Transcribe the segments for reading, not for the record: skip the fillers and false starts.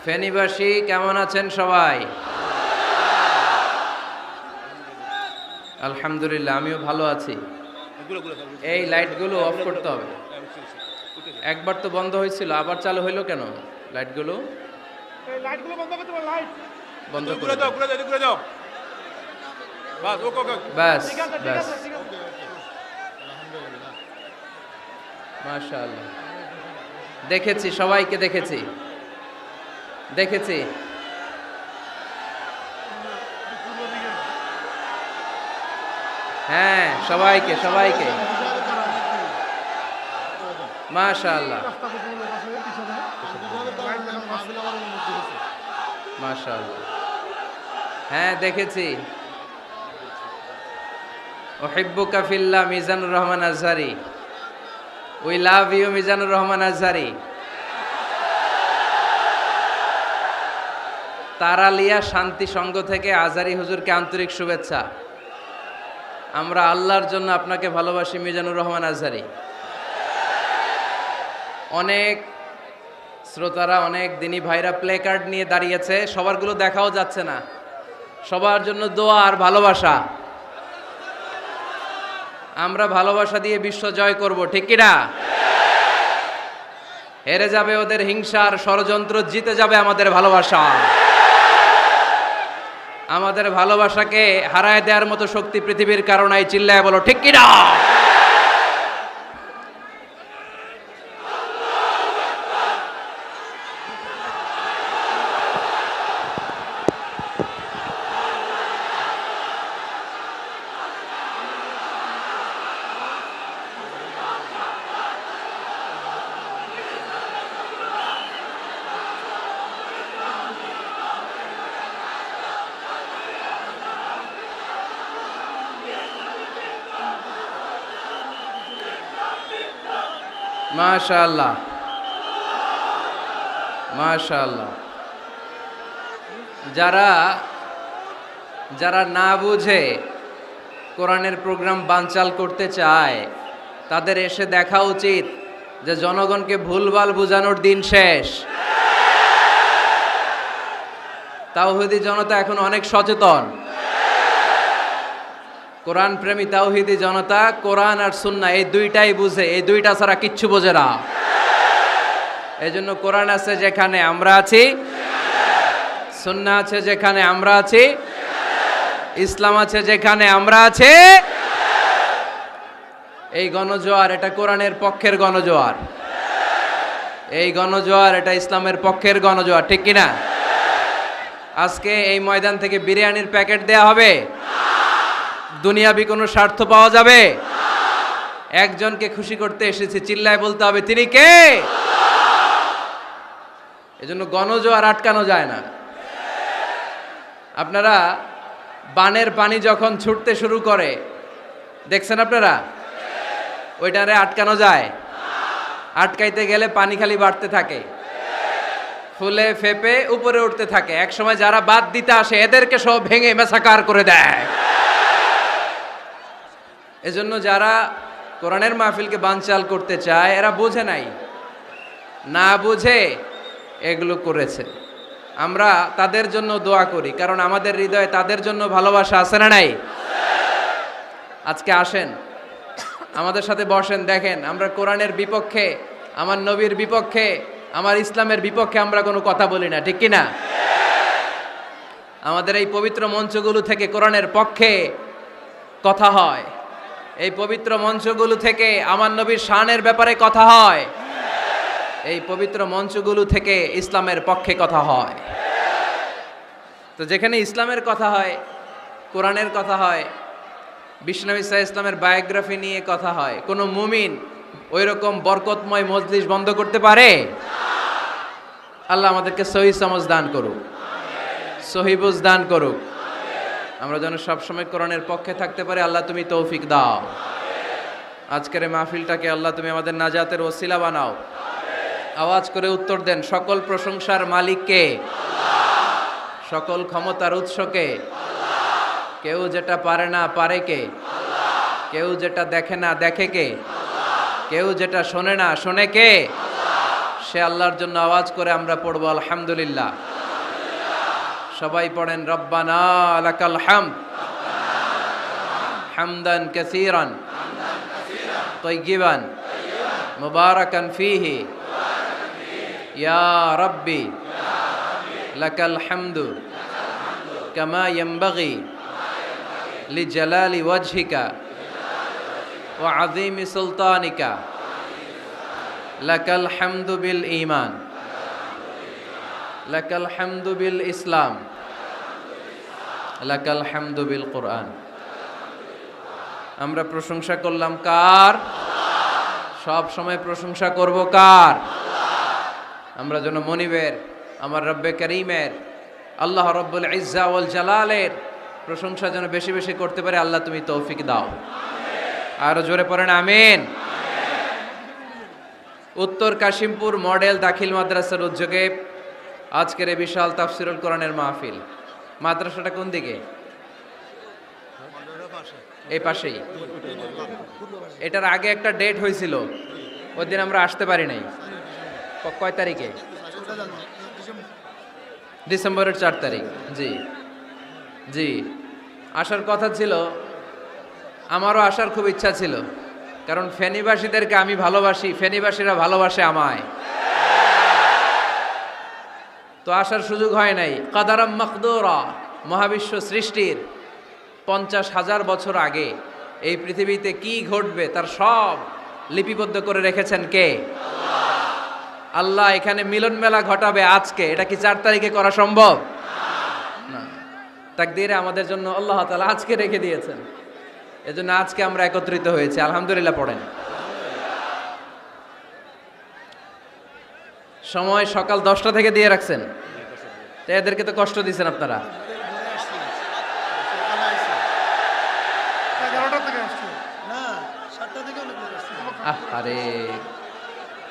ফেনীবাসী কেমন আছেন সবাই? আলহামদুলিল্লাহ, আমিও ভালো আছি। এই লাইটগুলো অফ করতে হবে। একবার তো বন্ধ হয়েছিল, আবার চালু হইলো কেন? লাইটগুলো বন্ধ করে দাও। ব্যাস ব্যাস, মাশাআল্লাহ। দেখেছি, সবাইকে দেখেছি। হ্যাঁ, সবাইকে মাশাআল্লাহ মাশাআল্লাহ। হ্যাঁ, দেখেছি। উহিব্বুকা ফিল্লাহ, Mizanur Rahman Azhari. We love you, Mizanur Rahman Azhari. Taralia Shanti Sangha থেকে আজহারি হুজুরকে আন্তরিক শুভেচ্ছা। আমরা আল্লাহর জন্য আপনাকে ভালোবাসি, মিজানুর রহমান আজহারি। অনেক শ্রোতারা, অনেক দিনী ভাইরা প্লে কার্ড নিয়ে দাঁড়িয়েছে, সবারগুলো দেখাও যাচ্ছে না। সবার জন্য দোয়া আর ভালোবাসা। আমরা ভালোবাসা দিয়ে বিশ্ব জয় করব, ঠিক কিনা? হেরে যাবে ওদের হিংসার ষড়যন্ত্র, জিতে যাবে আমাদের ভালোবাসা। আমাদের ভালোবাসাকে হারায় দেওয়ার মতো শক্তি পৃথিবীর কারণে, চিল্লায় বলো ঠিক কিনা? মাশাআল্লাহ মাশাআল্লাহ। যারা না বুঝে কোরআনের প্রোগ্রাম বানচাল করতে চায়, তাদের এসে দেখা উচিত যে জনগণকে ভুলভাল বোঝানোর দিন শেষ। তাওহীদি জনতা এখন অনেক সচেতন। কোরআন প্রেমী তাওহীদি জনতা কোরআন আর সুন্নাহ এই দুইটাই বুঝে, এই দুইটা ছাড়া কিচ্ছু বোঝে না। এই জন্য কোরআন আছে যেখানে আমরা আছি, সুন্নাহ আছে যেখানে আমরা আছি, ইসলাম আছে যেখানে আমরা আছি। এই গণজোয়ার, এটা কোরআনের পক্ষের গণজোয়ার। এই গণজোয়ার, এটা ইসলামের পক্ষের গণজোয়ার, ঠিক কিনা? আজকে এই ময়দান থেকে বিরিয়ানির প্যাকেট দেয়া হবে? দুনিয়াবি কোনো স্বার্থ পাওয়া যাবে? একজনকে খুশি করতে এসেছি, চিল্লায় বলতে হবে তিনি কে? এজন্য গণজোয়ার আটকানো যায় না। আপনারা বানের পানি যখন ছুটতে শুরু করে, দেখছেন আপনারা? ওইটারে আটকানো যায়? আটকাইতে গেলে পানি খালি বাড়তে থাকে, ফুলে ফেপে উপরে উঠতে থাকে। একসময় যারা বাদ দিতে আসে এদেরকে সব ভেঙে মেসাকার করে দেয়। এজন্য যারা কোরআনের মাহফিলকে বানচাল করতে চায়, এরা বোঝে নাই, না বুঝে এগুলো করেছে। আমরা তাদের জন্য দোয়া করি, কারণ আমাদের হৃদয়ে তাদের জন্য ভালোবাসা আছে না নাই? আজকে আসেন, আমাদের সাথে বসেন, দেখেন আমরা কোরআনের বিপক্ষে, আমার নবীর বিপক্ষে, আমার ইসলামের বিপক্ষে আমরা কোনো কথা বলি না, ঠিক কিনা? আমাদের এই পবিত্র মঞ্চগুলো থেকে কোরআনের পক্ষে কথা হয়। এই পবিত্র মঞ্চগুলো থেকে আমার নবীর শানের ব্যাপারে কথা হয়। এই পবিত্র মঞ্চগুলো থেকে ইসলামের পক্ষে কথা হয়। তো যেখানে ইসলামের কথা হয়, কোরআনের কথা হয়, বিশ্বনবী সাল্লাল্লাহু আলাইহি ইসলামের বায়োগ্রাফি নিয়ে কথা হয়, কোনো মুমিন ওই রকম বরকতময় মজলিস বন্ধ করতে পারে? আল্লাহ আমাদেরকে সহি সমঝ দান করুক, সহি বুঝ দান করুক। আমরা যেন সবসময় কোরআনের পক্ষে থাকতে পারি। আল্লাহ তুমি তৌফিক দাও। আজকের এই মাহফিলটাকে আল্লাহ তুমি আমাদের নাজাতের ওসিলা বানাও। আওয়াজ করে উত্তর দেন, সকল প্রশংসার মালিক কে? সকল ক্ষমতার উৎস কে? কেউ যেটা পারে না পারে কে? কেউ যেটা দেখে না দেখে কে? কেউ যেটা শোনে না শোনে কে? সে আল্লাহর জন্য আওয়াজ করে আমরা পড়ব আলহামদুলিল্লাহ। সবাই পড়েন রব্বানা লাকাল হামদ হামদান কাসীরান তাইয়িবান মুবারাকান ফীহি ইয়া রাব্বি লাকাল হামদু কামা ইয়ানবাগি লিজালালি ওয়াজহিকা ওয়া আযীমি সুলতানিকা লাকাল হামদু বিল ঈমান লাকাল হামদু বিল ইসলাম লাকাল হামদু বিল কুরআন। আমরা প্রশংসা করলাম কার? সব সময় প্রশংসা করব কার? আমরা যেন মনিবের, আমার রব্বে করিমের, আল্লাহ রব্বুল ইজ্জা ওয়াল জালালের প্রশংসা যেন বেশি বেশি করতে পারে। আল্লাহ তুমি তৌফিক দাও। আরো জোরে পড়েন আমিন। উত্তর কাশিমপুর মডেল দাখিল মাদ্রাসার উদ্যোগে আজকের এই বিশাল তাফসিরুল কোরআনের মাহফিল। মাদ্রাসাটা কোন দিকে? এই পাশেই। এটার আগে একটা ডেট হয়েছিল, ওই দিন আমরা আসতে পারি নাই। কয় তারিখে? ডিসেম্বরের 4 তারিখ। জি জি, আসার কথা ছিল, আমারও আসার খুব ইচ্ছা ছিল, কারণ ফেনীবাসীদেরকে আমি ভালোবাসি, ফেনীবাসীরা ভালোবাসে আমায়। তো আসার সুযোগ হয় নাই। কাদারাম মাকদুরা, মহাবিশ্ব সৃষ্টির 50,000 বছর আগে এই পৃথিবীতে কি ঘটবে তার সব লিপিবদ্ধ করে রেখেছেন কে? আল্লাহ। এখানে মিলন মেলা ঘটাবে আজকে, এটা কি 4 তারিখে করা সম্ভব না? তাকদীরে আমাদের জন্য আল্লাহ তাআলা আজকে রেখে দিয়েছেন, এজন্য আজকে আমরা একত্রিত হয়েছি। আলহামদুলিল্লাহ পড়েন। সময় সকাল 10টা থেকে দিয়ে রাখছেন, তো এদেরকে তো কষ্ট দিয়েছেন আপনারা। আরে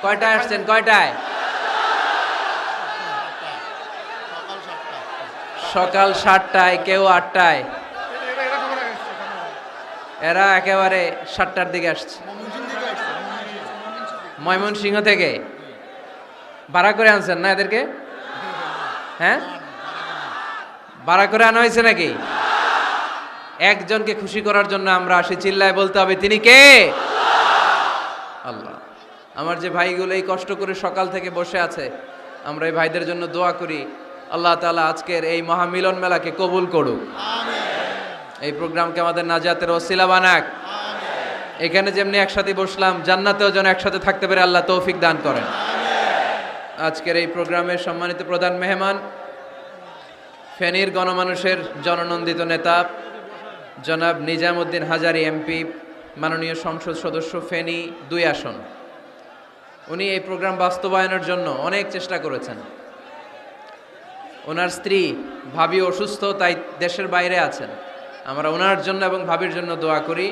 কয়টায় আসছেন? কয়টায়? সকাল 7টায়, কেউ 8টায়, এরা একেবারে 7টার দিকে আসছে। ময়মনসিংহ থেকে ভাড়া করে আনছেন না এদেরকে? হ্যাঁ, ভাড়া করে আনা হয়েছে নাকি? একজনকে খুশি করার জন্য আমরা আসি, চিল্লায় বলতে হবে তিনি কে? আল্লাহ। আমার যে ভাইগুলো এই কষ্ট করে সকাল থেকে বসে আছে, আমরা এই ভাইদের জন্য দোয়া করি, আল্লাহ তাআলা আজকের এই মহামিলন মেলাকে কবুল করুক, এই প্রোগ্রামকে আমাদের নাজাতের ওসিলা বানাক। এখানে যেমনি একসাথে বসলাম, জান্নাতেও যেন একসাথে থাকতে পারে, আল্লাহ তৌফিক দান করেন। আজকের এই প্রোগ্রামের সম্মানিত প্রধান মেহমান, ফেনীর গণমানুষের জননন্দিত নেতা জনাব নিজামউদ্দিন হাজারী এমপি, মাননীয় সংসদ সদস্য ফেনী 2 আসন। উনি এই প্রোগ্রাম বাস্তবায়নের জন্য অনেক চেষ্টা করেছেন। ওনার স্ত্রী ভাবি অসুস্থ, তাই দেশের বাইরে আছেন। আমরা ওনার জন্য এবং ভাবির জন্য দোয়া করি,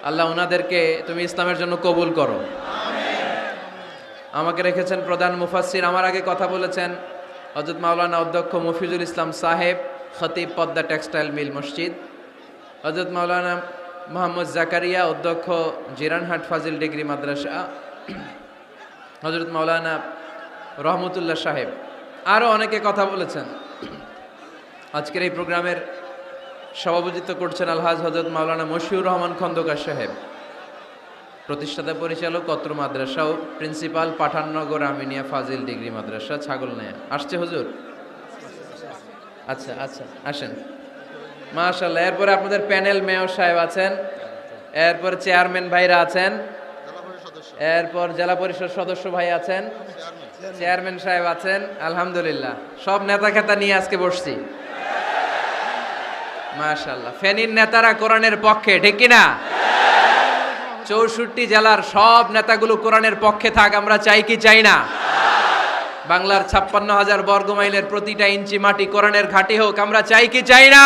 আল্লাহ ওনাদেরকে তুমি ইসলামের জন্য কবুল করো। আমাকে রেখেছেন প্রধান মুফাসসির। আমার আগে কথা বলেছেন হযরত মাওলানা অধ্যক্ষ মফিজুল ইসলাম সাহেব, খতিব পদ্মা টেক্সটাইল মিল মসজিদ, হযরত মাওলানা মোহাম্মদ জাকারিয়া, অধ্যক্ষ জিরানহাট ফাজিল ডিগ্রি মাদ্রাসা, হযরত মাওলানা রহমতুল্লাহ সাহেব, আরও অনেকে কথা বলেছেন। আজকের এই প্রোগ্রামের সভাপতিত্ব করছেন আলহাজ হযরত মাওলানা মশিউর রহমান খন্দকার সাহেব, প্রতিষ্ঠাতা পরিচালক অত্র মাদ্রাসা ও প্রিন্সিপাল পাঠাননগর আমিনিয়া ফাজিল ডিগ্রি মাদ্রাসা ছাগলনাইয়া। আসছে হুজুর? আচ্ছা আচ্ছা, আসেন। মাশাআল্লাহ। এরপরে আপনাদের প্যানেল মেয়র সাহেব আছেন, এরপর চেয়ারম্যান ভাইরা আছেন, এরপর জেলা পরিষদ সদস্য ভাই আছেন, চেয়ারম্যান সাহেব আছেন। আলহামদুলিল্লাহ, সব নেতা খেতা নিয়ে আজকে বসছি। মাশাআল্লাহ। ফেনীর নেতারা কোরআনের পক্ষে, ঠিক কিনা? 64 জেলার সব নেতাগুলো কোরআনের পক্ষে থাক, আমরা চাই কি চাই না? বাংলার 56,000 বর্গ মাইলের প্রতিটা ইঞ্চি মাটি কোরআনের ঘাঁটি হোক, আমরা চাই কি চাই না?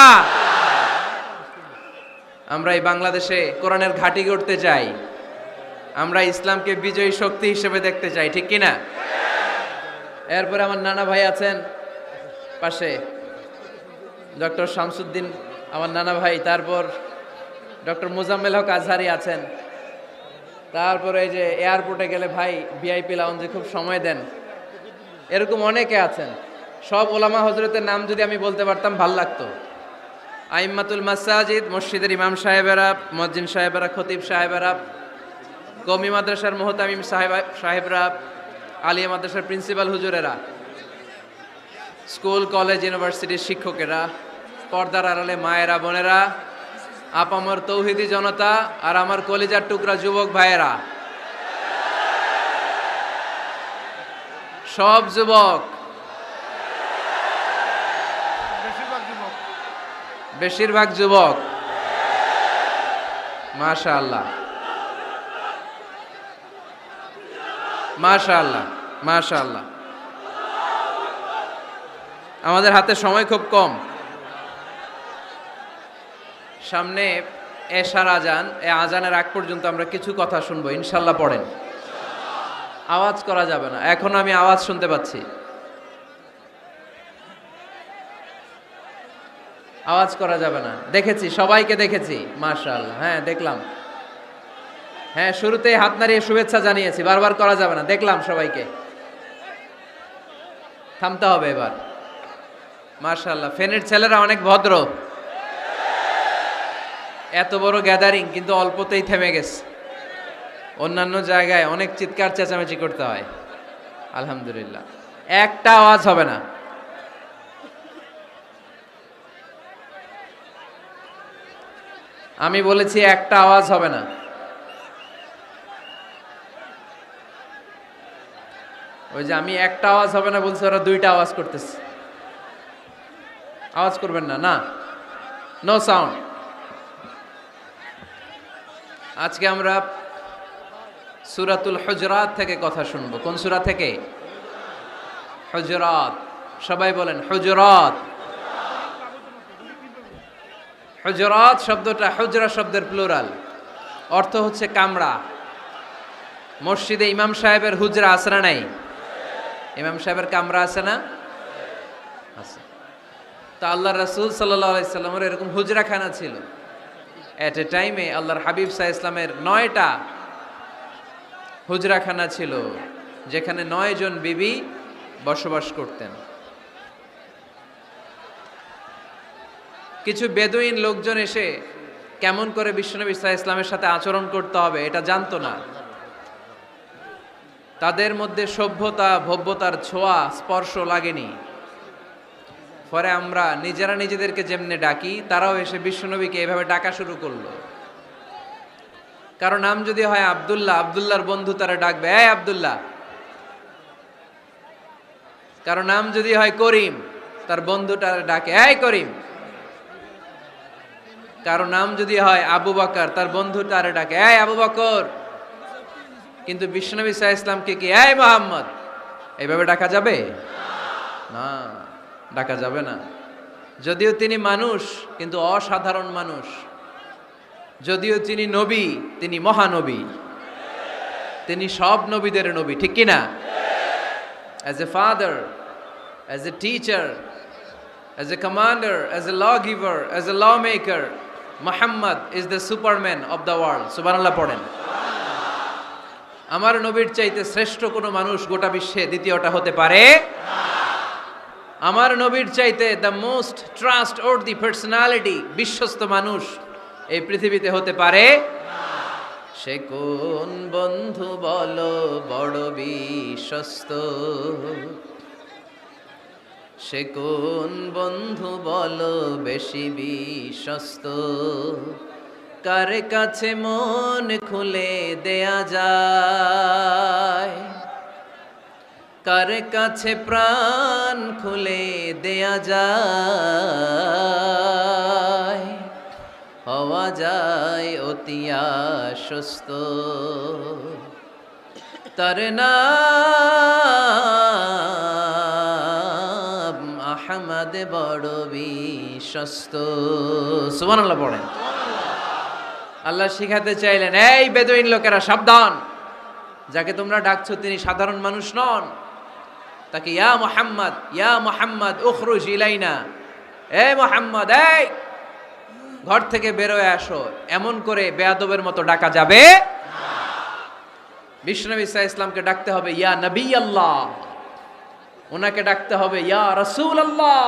আমরা এই বাংলাদেশে কোরআনের ঘাঁটি গড়তে চাই, আমরা ইসলামকে বিজয়ী শক্তি হিসেবে দেখতে চাই, ঠিক কিনা? এরপরে আমার নানা ভাই আছেন পাশে, ডক্টর শামসুদ্দিন আমার নানা ভাই, তারপর ডক্টর মোজাম্মেল হক আজহারি আছেন, তারপরে এই যে এয়ারপোর্টে গেলে ভাই ভিআইপি লাউঞ্জে খুব সময় দেন, এরকম অনেকে আছেন। সব ওলামা হজরতের নাম যদি আমি বলতে পারতাম ভাল লাগতো। আইম্মাতুল মাসাজিদ, মসজিদের ইমাম সাহেবেরা, মুয়াজ্জিন সাহেবেরা, খতিব সাহেবেরা, কওমি মাদ্রাসার মুহতামিম সাহেবরা, আলিয়া মাদ্রাসার প্রিন্সিপাল হুজুরেরা, স্কুল কলেজ ইউনিভার্সিটির শিক্ষকেরা, পর্দার আড়ালে মায়েরা বোনেরা, আপামর তৌহিদি জনতা, আর আমার কলিজার টুকরা যুবক ভাইয়েরা, সব যুবক, বেশিরভাগ যুবক, মাশাআল্লাহ মাশাআল্লাহ মাশাআল্লাহ। আমাদের হাতে সময় খুব কম। সামনে এশার আজান, এই আজানের আগ পর্যন্ত আমরা কিছু কথা শুনবো, ইনশাল্লাহ। পড়েন, আওয়াজ করা যাবে না। এখন আমি আওয়াজ শুনতে পাচ্ছি, আওয়াজ করা যাবে না। দেখেছি, সবাইকে দেখেছি, মাশাআল্লাহ। হ্যাঁ দেখলাম, হ্যাঁ শুরুতেই হাত নাড়িয়ে শুভেচ্ছা জানিয়েছি, বারবার করা যাবে না। দেখলাম সবাইকে, থামতে হবে এবার। মাশাআল্লাহ, ফেনের ছেলেরা অনেক ভদ্র। এত বড় গ্যাদারিং কিন্তু অল্পতেই থেমে গেছে। অন্যান্য জায়গায় অনেক চিৎকার চেঁচামেচি করতে হয়, আলহামদুলিল্লাহ একটা আওয়াজ হবে না। আমি বলেছি একটা আওয়াজ হবে না। ওই যে আমি একটা আওয়াজ হবে না বলছি, ওরা দুইটা আওয়াজ করতেছে। আওয়াজ করবেন না, না, নো সাউন্ড। আজকে আমরা সূরাতুল হুজরাত থেকে কথা শুনবো। কোন সূরা থেকে? হুজরাত। সবাই বলেন হুজরাত। হুজরাত শব্দটা হুজরা শব্দের প্লুরাল, অর্থ হচ্ছে কামরা। মসজিদে ইমাম সাহেবের হুজরা আছে না নাই? ইমাম সাহেবের কামরা আছে না? আছে। তো আল্লাহ রাসূল সাল্লাল্লাহু আলাইহি সাল্লামের এরকম হুজরাখানা ছিল। এট এ টাইমে আল্লাহর হাবিব সাল্লাল্লাহু আলাইহি সাল্লামের 9টা হুজরাখানা ছিল, যেখানে 9 জন বিবি বসবাস করতেন। কিছু বেদুইন লোকজন এসে কেমন করে বিশ্বনবী সাল্লাল্লাহু আলাইহি ইসলামের সাথে আচরণ করতে হবে এটা জানতো না। তাদের মধ্যে সভ্যতা ভব্যতার ছোঁয়া স্পর্শ লাগেনি। পরে আমরা নিজেরা নিজেদেরকে যেমনে ডাকি, তারাও এসে বিশ্বনবীকে এভাবে ডাকা শুরু করলো। কারো নাম যদি হয় আব্দুল্লাহ, আব্দুল্লাহর বন্ধু তারা ডাকবে এই আব্দুল্লাহ। কারো নাম যদি হয় করিম, তার বন্ধুটা ডাকে এই করিম। কারো নাম যদি হয় আবু বকর, তার বন্ধুটা ডাকে এই আবু বকর। কিন্তু বিশ্বনবী সাল্লাল্লাহু আলাইহি ইসলামকে কি এই মুহাম্মদ এইভাবে ডাকা যাবে? না, ডাকা যাবে না। যদিও তিনি মানুষ, কিন্তু অসাধারণ মানুষ। যদিও তিনি নবী, তিনি মহানবী। তিনি সব নবীদের নবী, ঠিক কি না? As a father, as a teacher, as a commander, as a lawgiver, as a lawmaker, Muhammad is the superman of the world. সুবহানাল্লাহ পড়েন। আমার নবীর চাইতে শ্রেষ্ঠ কোনো মানুষ গোটা বিশ্বে দ্বিতীয়টা হতে পারে না। আমার নবীর চাইতে the most trust worthy personality, বিশ্বস্ত মানুষ এই পৃথিবীতে হতে পারে না। সে কোন বন্ধু বলো বড় বিশ্বস্ত? সে কোন বন্ধু বলো বেশি বিশ্বস্ত? কার কাছে মন খুলে দেয়া যায়, কার কাছে প্রাণ খুলে দেয়া যায়, হওয়া যায় অতি আশ্বস্ত। তার নাম আহমদ বড় বিশ্বস্ত। সুবহানাল্লাহ পড়েন। আল্লাহ শিখাতে চাইলেন, এই বেদুইন লোকেরা সাবধান, যাকে তোমরা ডাকছো তিনি সাধারণ মানুষ নন। তাকে ইয়া মুহাম্মদ উখরুজ ইলাইনা, এই মুহাম্মদ এই ঘর থেকে বেরোয় আসো, এমন করে বেয়াদবের মতো ডাকা যাবে না। বিশ্বনবী সাল্লাল্লাহু আলাইহি ইসলামকে ডাকতে হবে ইয়া নবী আল্লাহ, ওনাকে ডাকতে হবে ইয়া রাসূলুল্লাহ,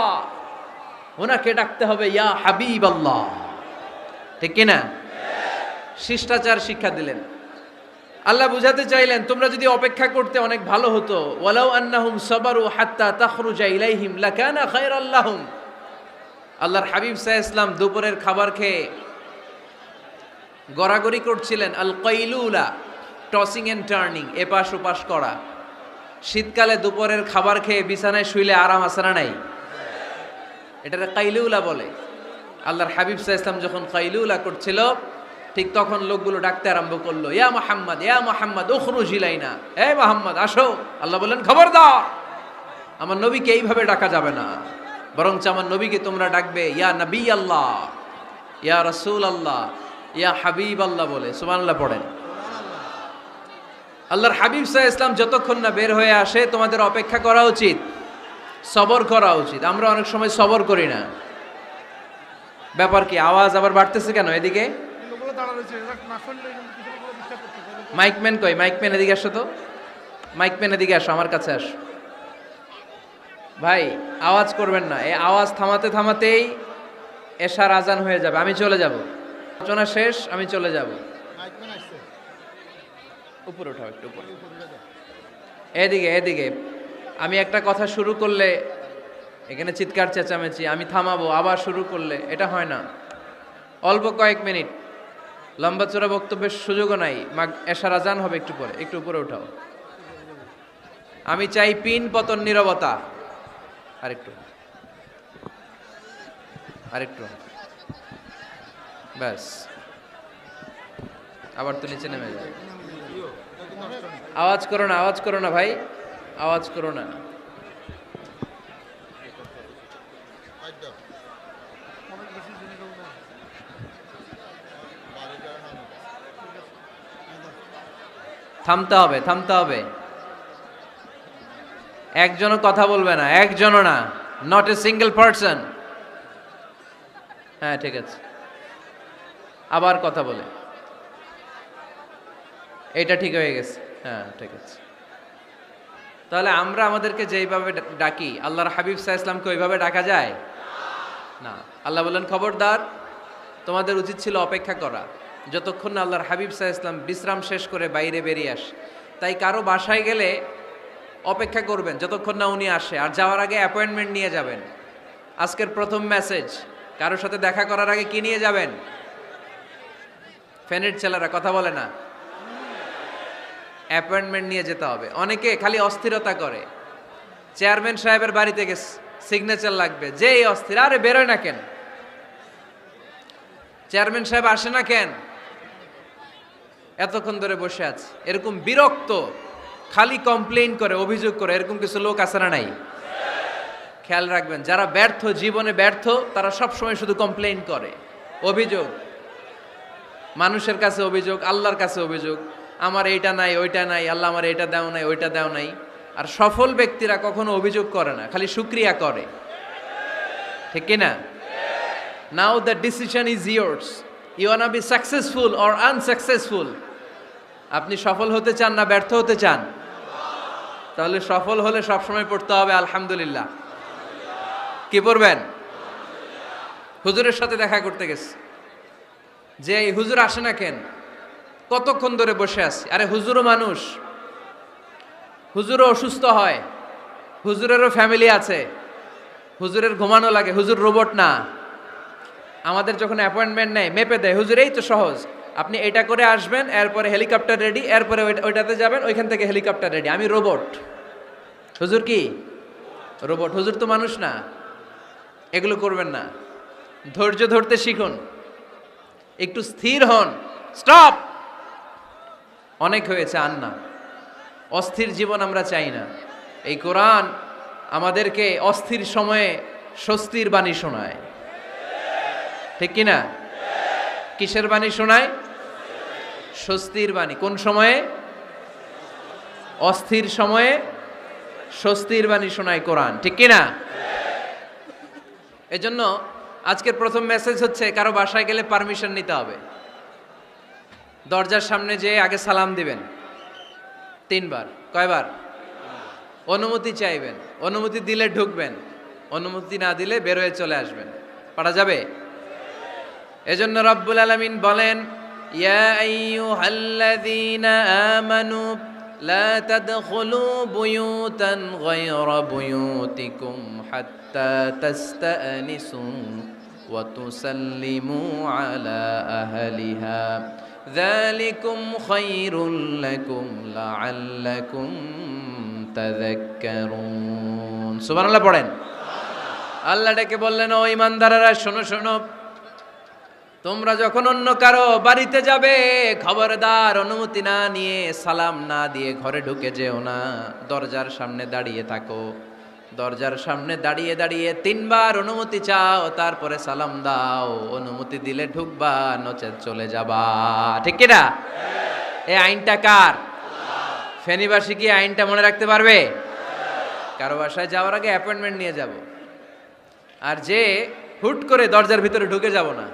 ওনাকে ডাকতে হবে ইয়া হাবিবাল্লাহ, ঠিক কিনা? শিষ্টাচার শিক্ষা দিলেন। আল্লাহ বুঝাতে চাইলেন তোমরা যদি অপেক্ষা করতে অনেক ভালো হতো। ওয়ালাউ আন্নাহুম সাবারু হাত্তা তাখরুজা ইলাইহিম লাকানা খায়রাল লাহুম। আল্লাহর হাবিব সাল্লাল্লাহু আলাইহি ওয়াসাল্লাম দুপুরের খাবার খেয়ে গড়াগড়ি করছিলেন। আল কাইলুলা, টসিং এন্ড টার্নিং, এপাশ ওপাশ করা। শীতকালে দুপুরের খাবার খেয়ে বিছানায় শুইলে আরাম আছে না নাই? এটাকে কাইলুলা বলে। আল্লাহর হাবিব সাল্লাল্লাহু আলাইহি ওয়াসাল্লাম যখন কাইলুলা করছিল, ঠিক তখন লোকগুলো ডাকতে আরম্ভ করলো, ইয়া মুহাম্মদ, ইয়া মুহাম্মদ উখরুজ ইলাইনা, হে মুহাম্মদ আসো। আল্লাহ বললেন খবরদার, আমার নবীকে এইভাবে ডাকা যাবে না, বরঞ্চ আমার নবীকে তোমরা ডাকবে ইয়া নবী আল্লাহ, ইয়া রাসূল আল্লাহ, ইয়া হাবিব আল্লাহ বলে। সুবহানাল্লাহ পড়েন। আল্লাহর হাবিব সাল্লাল্লাহু আলাইহি ওয়াসাল্লাম যতক্ষণ না বের হয়ে আসে তোমাদের অপেক্ষা করা উচিত, সবর করা উচিত। আমরা অনেক সময় সবর করি না। ব্যাপার কি? আওয়াজ আবার বাড়তেছে কেন? এদিকে মাইকম্যান কই? মাইকম্যান এদিকে আসো তো, মাইকম্যান এদিকে আসো, আমার কাছে আসো। ভাই আওয়াজ করবেন না, এই আওয়াজ থামাতে থামাতেই এশার আজান হয়ে যাবে, আমি চলে যাব। আলোচনা শেষ, আমি চলে যাব। উপরে উঠাও, একটু উপরে, এদিকে এদিকে। আমি একটা কথা শুরু করলে এখানে চিৎকার চেঁচামেচি, আমি থামাবো, আবার শুরু করলে এটা হয় না। অল্প কয়েক মিনিট, লম্বা চোরা বক্তব্যের সুযোগও নাই। এশার আজান হবে একটু পরে, একটু উপরে উঠাও। আমি চাই পিন পতন নীরবতা। আরেকটু, আরেকটু, ব্যাস। আবার তো নিচে নেমে যায়। আওয়াজ করো না, আওয়াজ করো না ভাই, আওয়াজ করো না। থামতে হবে, থামতে হবে। একজনও কথা বলবে না, একজনও না, নট এ সিঙ্গেল পারসন। হ্যাঁ ঠিক আছে, আবার কথা বলে, এটা ঠিক হয়ে গেছে। হ্যাঁ ঠিক আছে। তাহলে আমরা আমাদেরকে যেইভাবে ডাকি, আল্লাহর হাবিব সাল্লাল্লাহু আলাইহি ওয়াসাল্লামকে ওইভাবে ডাকা যায় না। আল্লাহ বললেন খবরদার, তোমাদের উচিত ছিল অপেক্ষা করা, যতক্ষণ না আল্লাহর হাবিব সাল্লাল্লাহু আলাইহি ওয়াসাল্লাম বিশ্রাম শেষ করে বাইরে বেরিয়ে আসে। তাই কারো বাসায় গেলে অপেক্ষা করবেন যতক্ষণ না উনি আসে, আর যাওয়ার আগে অ্যাপয়েন্টমেন্ট নিয়ে যাবেন। আজকের প্রথম মেসেজ, কারোর সাথে দেখা করার আগে কি নিয়ে যাবেন? ফ্যানের ছেলেরা কথা বলে না, অ্যাপয়েন্টমেন্ট নিয়ে যেতে হবে। অনেকে খালি অস্থিরতা করে, চেয়ারম্যান সাহেবের বাড়িতে গেছে, সিগনেচার লাগবে, যেই অস্থির, আরে বেরোয় না কেন? চেয়ারম্যান সাহেব আসে না কেন? এতক্ষণ ধরে বসে আছে। এরকম বিরক্ত, খালি কমপ্লেইন করে, অভিযোগ করে, এরকম কিছু লোক আছে না নাই? খেয়াল রাখবেন, যারা ব্যর্থ, জীবনে ব্যর্থ, তারা সবসময় শুধু কমপ্লেইন করে, অভিযোগ। মানুষের কাছে অভিযোগ, আল্লাহর কাছে অভিযোগ, আমার এইটা নাই, ওইটা নাই, আল্লাহ আমার এইটা দাও নাই, ওইটা দাও নাই। আর সফল ব্যক্তিরা কখনো অভিযোগ করে না, খালি শুকরিয়া করে, ঠিক কিনা? Now the decision is yours, you wanna be successful or unsuccessful. আপনি সফল হতে চান না ব্যর্থ হতে চান? তাহলে সফল হলে সবসময় পড়তে হবে আলহামদুলিল্লাহ। কি পড়বেন? হুজুরের সাথে দেখা করতে গেছে, যে এই হুজুর আসে না কেন, কতক্ষণ ধরে বসে আছি। আরে হুজুরও মানুষ, হুজুরও অসুস্থ হয়, হুজুরেরও ফ্যামিলি আছে, হুজুরের ঘুমানো লাগে, হুজুর রোবট না। আমাদের যখন অ্যাপয়েন্টমেন্ট নেয় মেপে দেয়, হুজুর এই তো সহজ, আপনি এটা করে আসবেন, এরপরে হেলিকপ্টার রেডি, এরপরে ওইটাতে যাবেন, ওইখান থেকে হেলিকপ্টার রেডি। আমি রোবট, হুজুর কি রোবট? হুজুর তো মানুষ না। এগুলো করবেন না, ধৈর্য ধরতে শিখুন, একটু স্থির হন। স্টপ, অনেক হয়েছে, আর না। অস্থির জীবন আমরা চাই না। এই কোরআন আমাদেরকে অস্থির সময়ে স্বস্তির বাণী শোনায়, ঠিক কিনা? কিসের বাণী শোনায়? স্বস্তির বাণী। কোন সময়ে? অস্থির সময়ে স্বস্তির বাণী শোনায় কোরআন, ঠিক কিনা? এজন্য আজকের প্রথম মেসেজ হচ্ছে, কারো বাসায় গেলে পারমিশন নিতে হবে। দরজার সামনে যেয়ে আগে সালাম দিবেন 3 বার। কয়বার? অনুমতি চাইবেন, অনুমতি দিলে ঢুকবেন, অনুমতি না দিলে বের হয়ে চলে আসবেন। পারা যাবে? এজন্য রব্বুল আলামিন বলেন, ইয়া আইয়ুহাল্লাযীনা আমানু লা তাদখুলু বুয়ুতান গায়রা বুয়ুতিকুম হাত্তা তাস্তানিসু ওয়া তুসাল্লিমু আলা আহলিহা যালিকুম খায়রুল লাকুম লাআল্লাকুম তাযাক্কারুন। সুবহানাল্লাহ পড়েন। আল্লাহ ডেকে বললেন, ও ঈমানদারেরা শোনো শোনো, তোমরা যখন অন্য কারো বাড়িতে যাবে খবরদার অনুমতি না নিয়ে সালাম না দিয়ে ঘরে ঢুকে যেও না। দরজার সামনে দাঁড়িয়ে থাকো, দরজার সামনে দাঁড়িয়ে দাঁড়িয়ে 3 বার অনুমতি চাও, তারপরে সালাম দাও। অনুমতি দিলে ঢুকবা, নচেত চলে যাবা। ঠিক কি না? এই আইনটা কার? ফেনীবাসী কি আইনটা মনে রাখতে পারবে? কারো বাসায় যাওয়ার আগে অ্যাপয়েন্টমেন্ট নিয়ে যাব, আর যে হুট করে দরজার ভিতরে ঢুকে যাব না,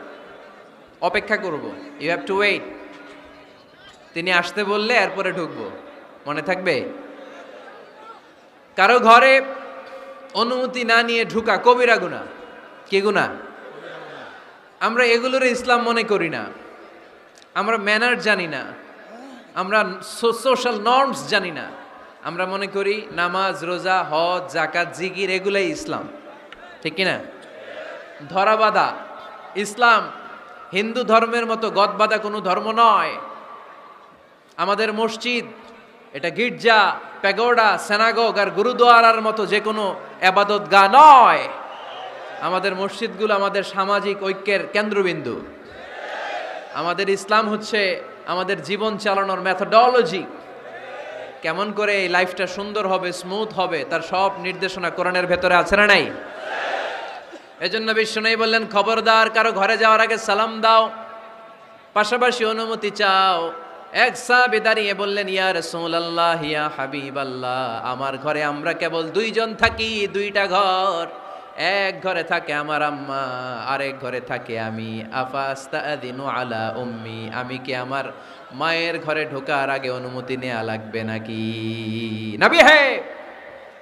অপেক্ষা করব। You have to wait. তিনি আসতে বললে এরপরে ঢুকবো। মনে থাকবে? কারো ঘরে অনুমতি না নিয়ে ঢুকা কবিরা গুনাহ। কি গুনাহ? আমরা এগুলোর ইসলাম মনে করি না, আমরা ম্যানার জানি না, আমরা সোশ্যাল নর্মস জানি না। আমরা মনে করি নামাজ, রোজা, হজ, যাকাত, জিকির এগুলাই ইসলাম। ঠিক কিনা? ধরাবাঁধা ইসলাম হিন্দু ধর্মের মতো গদবাঁধা কোনো ধর্ম নয়। আমাদের মসজিদ এটা গির্জা, প্যাগোডা, সিনাগগ আর গুরুদুয়ারার মতো যে কোনো ইবাদতগাহ নয়। আমাদের মসজিদগুলো আমাদের সামাজিক ঐক্যের কেন্দ্রবিন্দু। আমাদের ইসলাম হচ্ছে আমাদের জীবন চালানোর মেথোডোলজি। কেমন করে এই লাইফটা সুন্দর হবে, স্মুথ হবে, তার সব নির্দেশনা কোরআনের ভেতরে আছে না নাই? এজন্য বিশ্বনবী বললেন, খবরদার কারো ঘরে যাওয়ার আগে সালাম দাও, পাশাপাশি অনুমতি চাও। এক সাহাবী দাঁড়িয়ে বললেন, ইয়া রাসূলুল্লাহ, ইয়া হাবিবাল্লাহ, আমার ঘরে আমরা কেবল 2 জন থাকি, 2টা ঘর। এক ঘরে থাকে আমার আম্মা, আরেক ঘরে থাকে আমি। আফাস্তাআযিনু আলা উম্মি, আমি কি আমার মায়ের ঘরে ঢোকার আগে অনুমতি নেওয়া লাগবে নাকি? নবী হে,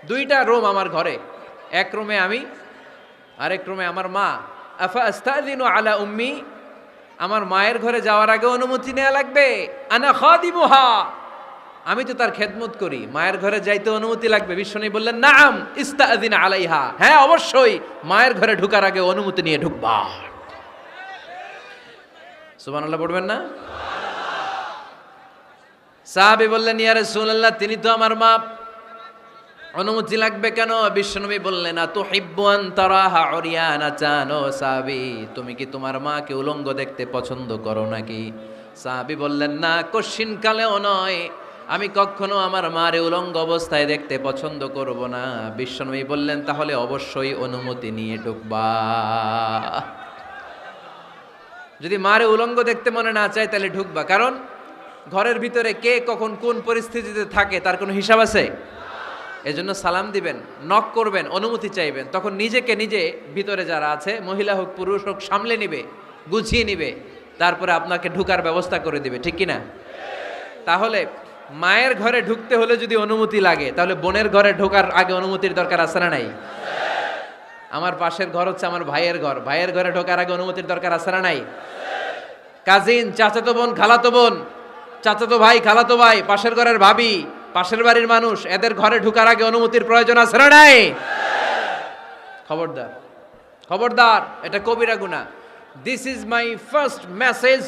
2টা রুম আমার ঘরে, এক রুমে আমি, আরেক রুমে আমার মা। আফাস্তাযিনু আলা উম্মি, আমার মায়ের ঘরে যাওয়ার আগে অনুমতি নেওয়া লাগবে? আনা খাদিমুহা, আমি তো তার খেদমত করি, মায়ের ঘরে যাইতে অনুমতি লাগবে? বিশ্বনবী বললেন, নাআম ইস্তাযিন আলাইহা, হ্যাঁ অবশ্যই মায়ের ঘরে ঢোকার আগে অনুমতি নিয়ে ঢুকবা। সুবহানাল্লাহ পড়বেন না? সাহাবী বললেন, ইয়া রাসূলুল্লাহ, তিনি তো আমার মা, অনুমতি লাগবে কেন? বিশ্বনবী বললেন, আতুহিব্বু আন তারাহা উরিয়ানাতান, ও সাহাবী, তুমি কি তোমার মাকে উলঙ্গ দেখতে পছন্দ করো নাকি? সাহাবী বললেন, না, কশিন কালেও নয়, আমি কখনো আমার মারে উলঙ্গ অবস্থায় দেখতে পছন্দ করব না। বিশ্বনবী বললেন, তাহলে অবশ্যই অনুমতি নিয়ে ঢুকবা। যদি মারে উলঙ্গ দেখতে মনে না চায় তাহলে ঢুকবা, কারণ ঘরের ভিতরে কে কখন কোন পরিস্থিতিতে থাকে তার কোনো হিসাব আছে? এজন্য সালাম দিবেন, নক করবেন, অনুমতি চাইবেন, তখন নিজেকে নিজে ভিতরে যারা আছে, মহিলা হোক পুরুষ হোক, সামলে নিবে, গুছিয়ে নিবে, তারপরে আপনাকে ঢুকার ব্যবস্থা করে দিবে। ঠিক কিনা? তাহলে মায়ের ঘরে ঢুকতে হলে যদি অনুমতি লাগে, তাহলে বোনের ঘরে ঢোকার আগে অনুমতির দরকার আছে না নাই? আমার পাশের ঘর হচ্ছে আমার ভাইয়ের ঘর, ভাইয়ের ঘরে ঢোকার আগে অনুমতির দরকার আছে না নাই? কাজিন, চাচাতো বোন, খালাতো বোন, চাচাতো ভাই, খালাতো ভাই, পাশের ঘরের ভাবি, পাশের বাড়ির মানুষ, এদের ঘরে ঢোকার আগে অনুমতির প্রয়োজন আছে না নাই? খবরদার, খবরদার, এটা কবিরা গুনাহ। This is my first message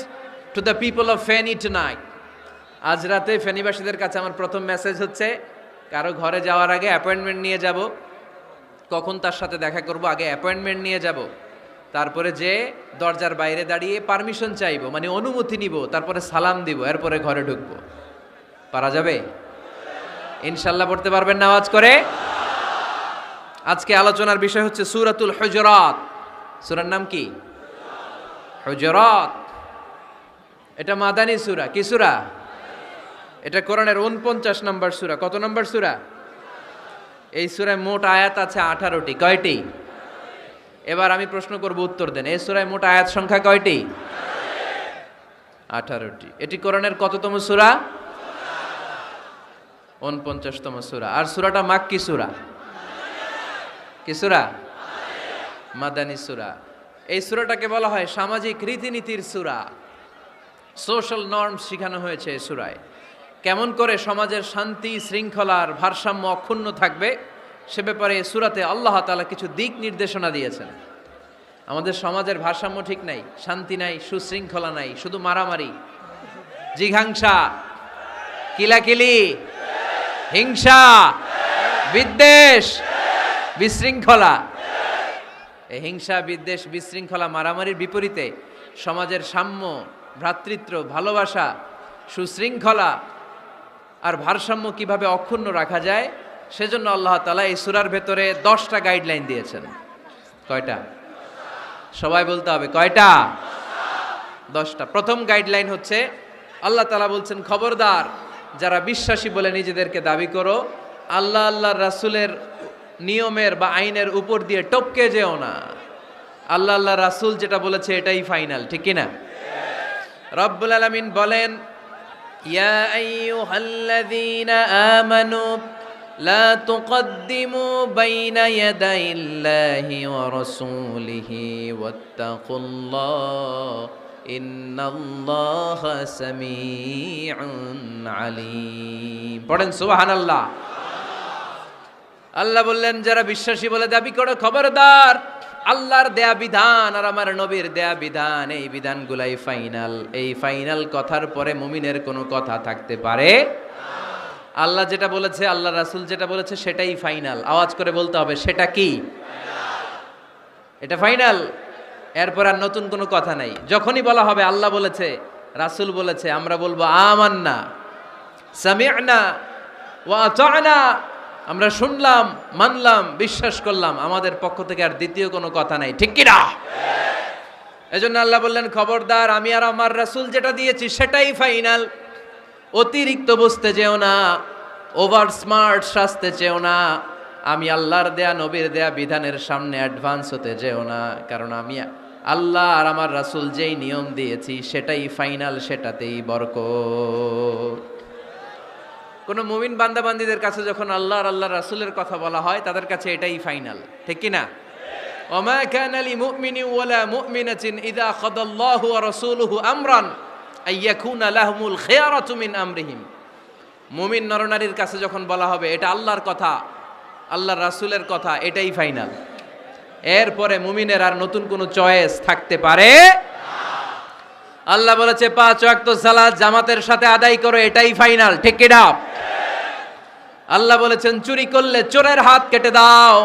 to the people of Feni tonight. আজ রাতে ফেনীবাসীদের কাছে আমার প্রথম মেসেজ হচ্ছে, কারো ঘরে যাওয়ার আগে অ্যাপয়েন্টমেন্ট নিয়ে যাব। কখন তার সাথে দেখা করব, আগে অ্যাপয়েন্টমেন্ট নিয়ে যাব, তারপরে যে দরজার বাইরে দাঁড়িয়ে পারমিশন চাইবো, মানে অনুমতি নিব, তারপরে সালাম দিব, এরপরে ঘরে ঢুকবো। পারা যাবে? ইনশাল্লাহ পড়তে পারবেন না আওয়াজ করে? আজকে আলোচনার বিষয় হচ্ছে সূরাতুল হুজুরাত। সূরার নাম কি? হুজুরাত। এটা মাদানী সূরা। কি সূরা? এটা কোরআনের 49 নম্বর সূরা। কত নম্বর সূরা? এই সূরায় মোট আয়াত আছে 18টি। কয়টি? এবার আমি প্রশ্ন করব, উত্তর দেন। এই সূরায় মোট আয়াত সংখ্যা কয়টি? 18টি। এটি কোরআনের কততম সূরা? 49তম সূরা। আর সূরাটা মাক্কি সূরা। কি সূরা? মাদানী সূরা। এই সূরাটাকে বলা হয় সামাজিক রীতিনীতির সূরা। সোশ্যাল নর্মস শেখানো হয়েছে এই সূরায়। কেমন করে সমাজের শান্তি শৃঙ্খলার ভারসাম্য অক্ষুণ্ণ থাকবে সে ব্যাপারে এই সূরাতে আল্লাহ তাআলা কিছু দিক নির্দেশনা দিয়েছেন। আমাদের সমাজের ভারসাম্য ঠিক নাই, শান্তি নাই, সুশৃঙ্খলা নাই, শুধু মারামারি, জিঘাংসা, কিলাকিলি, হিংসা, বিদ্বেষ, বিশৃঙ্খলা। এই হিংসা, বিদ্বেষ, বিশৃঙ্খলা, মারামারির বিপরীতে সমাজের সাম্য, ভ্রাতৃত্ব, ভালোবাসা, সুশৃঙ্খলা আর ভারসাম্য কিভাবে অক্ষুণ্ণ রাখা যায় সেজন্য আল্লাহ তাআলা এই সূরার ভেতরে 10টা গাইডলাইন দিয়েছেন। কয়টা? সবাই বলতে হবে কয়টা? 10টা। প্রথম গাইডলাইন হচ্ছে আল্লাহ তাআলা বলছেন, খবরদার যারা বিশ্বাসী বলে নিজেদেরকে দাবি করো, আল্লাহ আল্লাহর রাসূলের নিয়মের বা আইনের উপর দিয়ে টপকে যেও না। আল্লাহ আল্লাহ রাসূল যেটা বলেছে এটাই ফাইনাল, ঠিক কি না? রব্বুল আলামিন বলেন, ইয়া আইয়ুহাল্লাযীনা আমানু লা তুকদ্দিমু বাইনা ইয়াদাইল্লাহি ওয়া রাসূলিহি ওয়াত্তাকুল্লাহ ইন্নাল্লাহা সামিউন আলীম। পড়েন সুবহানাল্লাহ। আল্লাহ বললেন, যারা বিশ্বাসী বলে দাবি করো, খবরদার আল্লাহর দেয়া বিধান আর আমার নবীর দেয়া বিধান, এই বিধানগুলাই ফাইনাল। এই ফাইনাল কথার পরে মুমিনের কোনো কথা থাকতে পারে? আল্লাহ যেটা বলেছে, আল্লাহ রাসূল যেটা বলেছে সেটাই ফাইনাল। আওয়াজ করে বলতে হবে, সেটা কি? এটা ফাইনাল। এরপর আর নতুন কোনো কথা নাই। যখনই বলা হবে আল্লাহ বলেছে, রাসূল বলেছে, আমরা বলবো আমান্না, সামি'না ওয়া আতা'না, আমরা শুনলাম, মানলাম, বিশ্বাস করলাম। আমাদের পক্ষ থেকে আর দ্বিতীয় কোনো কথা নাই, ঠিক কি না? এজন্য আল্লাহ বললেন, খবরদার আমি আর আমার রাসূল যেটা দিয়েছি সেটাই ফাইনাল। অতিরিক্ত বুঝতে যেও না, ওভার স্মার্ট সাজতে চেও না। আমি আল্লাহর দেয়া নবীর দেয়া বিধানের সামনে অ্যাডভান্স হতে যেও না, কারণ আমি আল্লাহ আর আমার রাসূল যেই নিয়ম দিয়েছি সেটাই ফাইনাল, সেটাতেই বরকত। কোন মুমিন বান্দাবান্দীদের কাছে যখন আল্লাহ আর আল্লাহর রাসূলের কথা বলা হয় তাদের কাছে এটাই ফাইনাল, ঠিক কি না? ওমা কানা লিমুমিনিন ওয়ালা মুমিনাতিন ইযা কাদাল্লাহু ওয়া রাসূলুহু আমরান আইয়াকুনা লাহুমুল খিয়ারাতু মিন আমরিহিম। মুমিন নরনারীর কাছে যখন বলা হবে এটা আল্লাহর কথা, আল্লাহর রাসূলের কথা, এটাই ফাইনাল। এরপরে মুমিনের আর নতুন কোনো চয়েস থাকতে পারে না। আল্লাহ বলেছে 5 ওয়াক্ত সালাত জামাতের সাথে আদায় করো, এটাই ফাইনাল, ঠিক কি না? আল্লাহ বলেছেন চুরি করলে চোরের হাত কেটে দাও।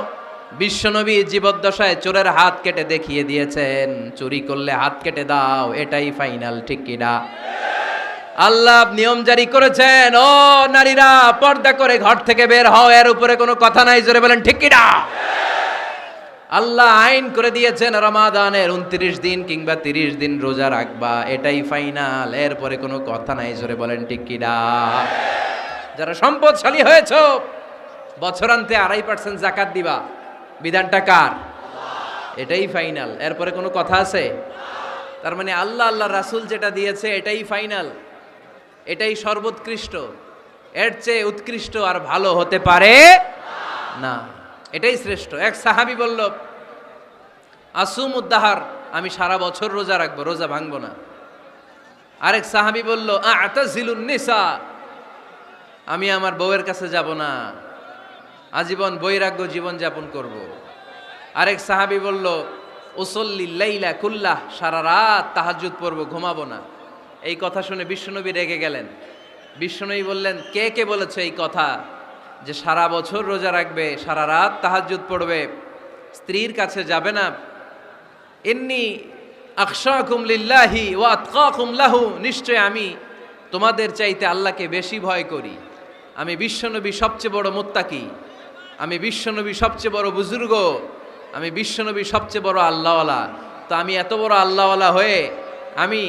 বিশ্বনবী জীবদ্দশায় চোরের হাত কেটে দেখিয়ে দিয়েছেন, চুরি করলে হাত কেটে দাও, এটাই ফাইনাল, ঠিক কি না? আল্লাহ নিয়ম জারি করেছেন, ও নারীরা পর্দা করে ঘর থেকে বের হও, এর উপরে কোনো কথা নাই, জোরে বলেন ঠিক কি না? আল্লাহ আইন করে দিয়েছেন রমাদানের 29 দিন কিংবা 30 দিন রোজা রাখবা, এটাই ফাইনাল, এরপরে কোনো কথা নাই, জোরে বলেন ঠিক কি না? যারা সম্পদশালী হয়েছো বছরান্তে 2.5% যাকাত দিবা, বিধানটা কার? এটাই ফাইনাল, এরপরে কোনো কথা আছে? তার মানে আল্লাহ আল্লাহ রাসূল যেটা দিয়েছে এটাই ফাইনাল, এটাই সর্বোৎকৃষ্ট, এর চেয়ে উৎকৃষ্ট আর ভালো হতে পারে না, এটাই শ্রেষ্ঠ। এক সাহাবী বলল, আসুমুদ্দাহার, আমি সারা বছর রোজা রাখবো, রোজা ভাঙবো না। আরেক সাহাবী বলল, আ'তাজিলুন নিসা, আমি আমার বউয়ের কাছে যাব না, আজীবন বৈরাগ্য জীবন যাপন করব। আরেক সাহাবী বলল, উসল্লি লাইলা কুল্লাহ, সারা রাত তাহাজ্জুদ পড়বো, ঘুমাবো না। এই কথা শুনে বিশ্বনবী রেগে গেলেন। বিশ্বনবী বললেন, কে কে বলেছে এই কথা যে সারা বছর রোজা রাখবে, সারা রাত তাহাজ্জুদ পড়বে, স্ত্রীর কাছে যাবে না? ইন্নী আখশাকুম লিল্লাহি ওয়া আতকাকুম লাহু, নিশ্চয় আমি তোমাদের চাইতে আল্লাহকে বেশি ভয় করি। আমি বিশ্বনবী সবচেয়ে বড় মুত্তাকি, আমি বিশ্বনবী সবচেয়ে বড় বুজুর্গ, আমি বিশ্বনবী সবচেয়ে বড় আল্লাহওয়ালা। তো আমি এত বড় আল্লাহওয়ালা হয়ে আমি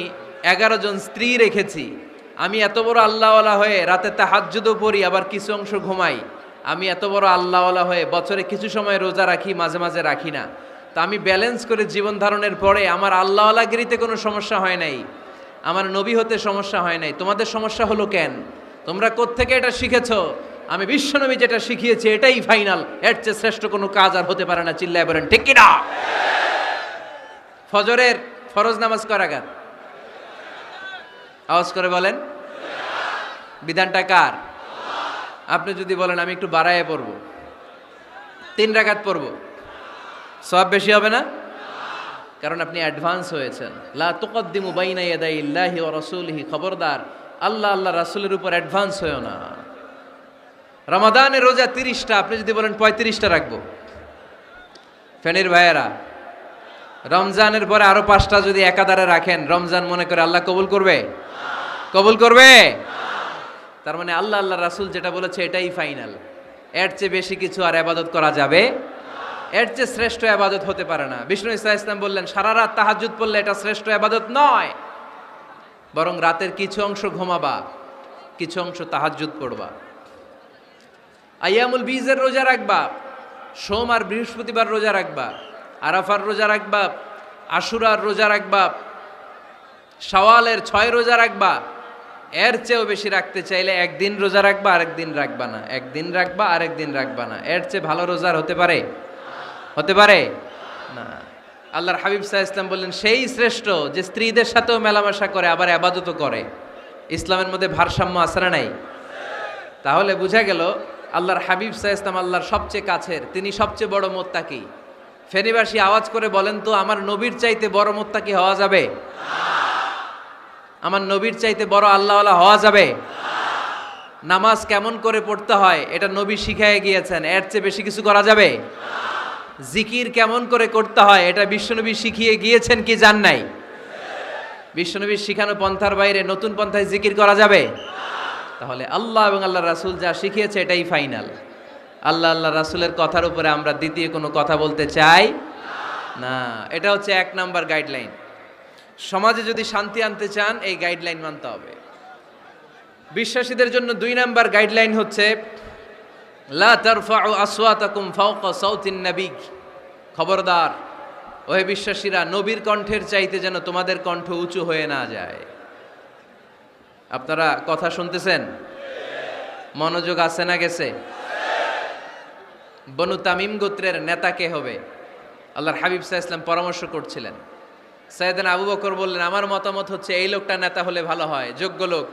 11 জন স্ত্রী রেখেছি, আমি এত বড় আল্লাহওয়ালা হয়ে রাতে তাহাজ্জুদও পড়ি, আবার কিছু অংশ ঘুমাই। আমি এত বড় আল্লাহওয়ালা হয়ে বছরে কিছু সময় রোজা রাখি, মাঝে মাঝে রাখি না। তা আমি ব্যালেন্স করে জীবন ধারণের পরে আমার আল্লাহওয়ালাগিরিতে কোনো সমস্যা হয় নাই, আমার নবী হতে সমস্যা হয় নাই। তোমাদের সমস্যা হলো কেন? তোমরা কোত্থেকে এটা শিখেছো আমি বিশ্বনবী যেটা শিখিয়েছি এটাই ফাইনাল, এর চেয়ে শ্রেষ্ঠ কোনো কাজ আর হতে পারে না। চিল্লায় বলেন ঠিক কিনা? ফজরের ফরজ নামাজ কয় রাকাত? আওয়াজ করে বলেন। বিধানটা কার? আপনি যদি বলেন আমি একটু বাড়ায় পড়ব, 3 রাকাত পড়ব, সওয়াব বেশি হবে না? কারণ আপনি অ্যাডভান্স হয়েছেন। লা তুকদ্দিমু বাইনা ইয়াদাইল্লাহি ওয়া রাসূলিহি, খবরদার আল্লাহ আল্লাহ রাসূলের উপর অ্যাডভান্স হয়ো না। রমাদানের রোজা 30টা, আপনি যদি বলেন 35টা রাখবো, ফেনীর ভাইয়েরা রমজানের পরে আরো 5টা যদি একাধারে রাখেন, রমজান মনে করে আল্লাহ কবুল করবে? কবুল করবে? তার মানে আল্লাহ আল্লাহ রাসূল যেটা বলেছে এটাই ফাইনাল, এর চেয়ে বেশি কিছু আর ইবাদত করা যাবে, এর চেয়ে শ্রেষ্ঠ ইবাদত হতে পারে না। বিষ্ণু ইসা ইসলাম বললেন সারা রাত তাহাজ্জুদ পড়লে এটা শ্রেষ্ঠ ইবাদত নয়, বরং রাতের কিছু অংশ ঘুমাবা, কিছু অংশ তাহাজ্জুদ পড়বা। আইয়ামুল বীজের রোজা রাখবা, সোম আর বৃহস্পতিবার রোজা রাখবা, আরাফার রোজা রাখবা, আশুরার রোজা রাখবা, শাওয়ালের 6 রোজা রাখবা। এর চেয়েও বেশি রাখতে চাইলে একদিন রোজা রাখবা, আরেকদিন রাখবা না, একদিন রাখবা, আরেকদিন রাখবা না। এর চেয়ে ভালো রোজার হতে পারে? হতে পারে না। আল্লাহর হাবিব সাল্লাল্লাহু আলাইহি ওয়াসাল্লাম বললেন সেই শ্রেষ্ঠ যে স্ত্রীদের সাথেও মেলামেশা করে আবার ইবাদতও করে। ইসলামের মধ্যে ভারসাম্য আছে না নাই? তাহলে বোঝা গেল আল্লাহর হাবিব সাল্লাল্লাহু আলাইহি ওয়াসাল্লাম আল্লাহর সবচেয়ে কাছের, তিনি সবচেয়ে বড় মুত্তাকি। ফেনীবাসী আওয়াজ করে বলেন তো, আমার নবীর চাইতে বড় মুত্তাকি হওয়া যাবে? আমার নবীর চাইতে বড় আল্লাহওয়ালা হওয়া যাবে? নামাজ কেমন করে পড়তে হয় এটা নবী শিখায় গিয়েছেন, এর চেয়ে বেশি কিছু করা যাবে? জিকির কেমন করে করতে হয় এটা বিশ্বনবী শিখিয়ে গিয়েছেন কি জান নাই? বিশ্বনবীর শিখানো পন্থার বাইরে নতুন পন্থায় জিকির করা যাবে? তাহলে আল্লাহ এবং আল্লাহ রাসূল যা শিখিয়েছে এটাই ফাইনাল। আল্লাহ আল্লাহ রাসূলের কথার উপরে আমরা দ্বিতীয় কোনো কথা বলতে চাই না। এটা হচ্ছে 1 নাম্বার গাইডলাইন। সমাজে যদি শান্তি আনতে চান এই গাইডলাইন মানতে হবে। বিশ্বাসীদের জন্য 2 নাম্বার গাইডলাইন হচ্ছে লা তারফাউ আসওয়াতাকুম ফাওকা সাউতিন নবী। খবরদার ওহে বিশ্বাসীরা, নবীর কণ্ঠের চাইতে যেন তোমাদের কণ্ঠ উঁচু হয়ে না যায়। আপনারা কথা শুনতেছেন? মনোযোগ আছে না গেছে? বনু তামিম গোত্রের নেতা কে হবে? আল্লাহর হাবিব সাল্লাল্লাহু আলাইহি ওয়াসাল্লাম পরামর্শ করছিলেন। সাইয়েদনা আবু বকর বললেন আমার মতামত হচ্ছে এই লোকটা নেতা হলে ভালো হয়, যোগ্য লোক।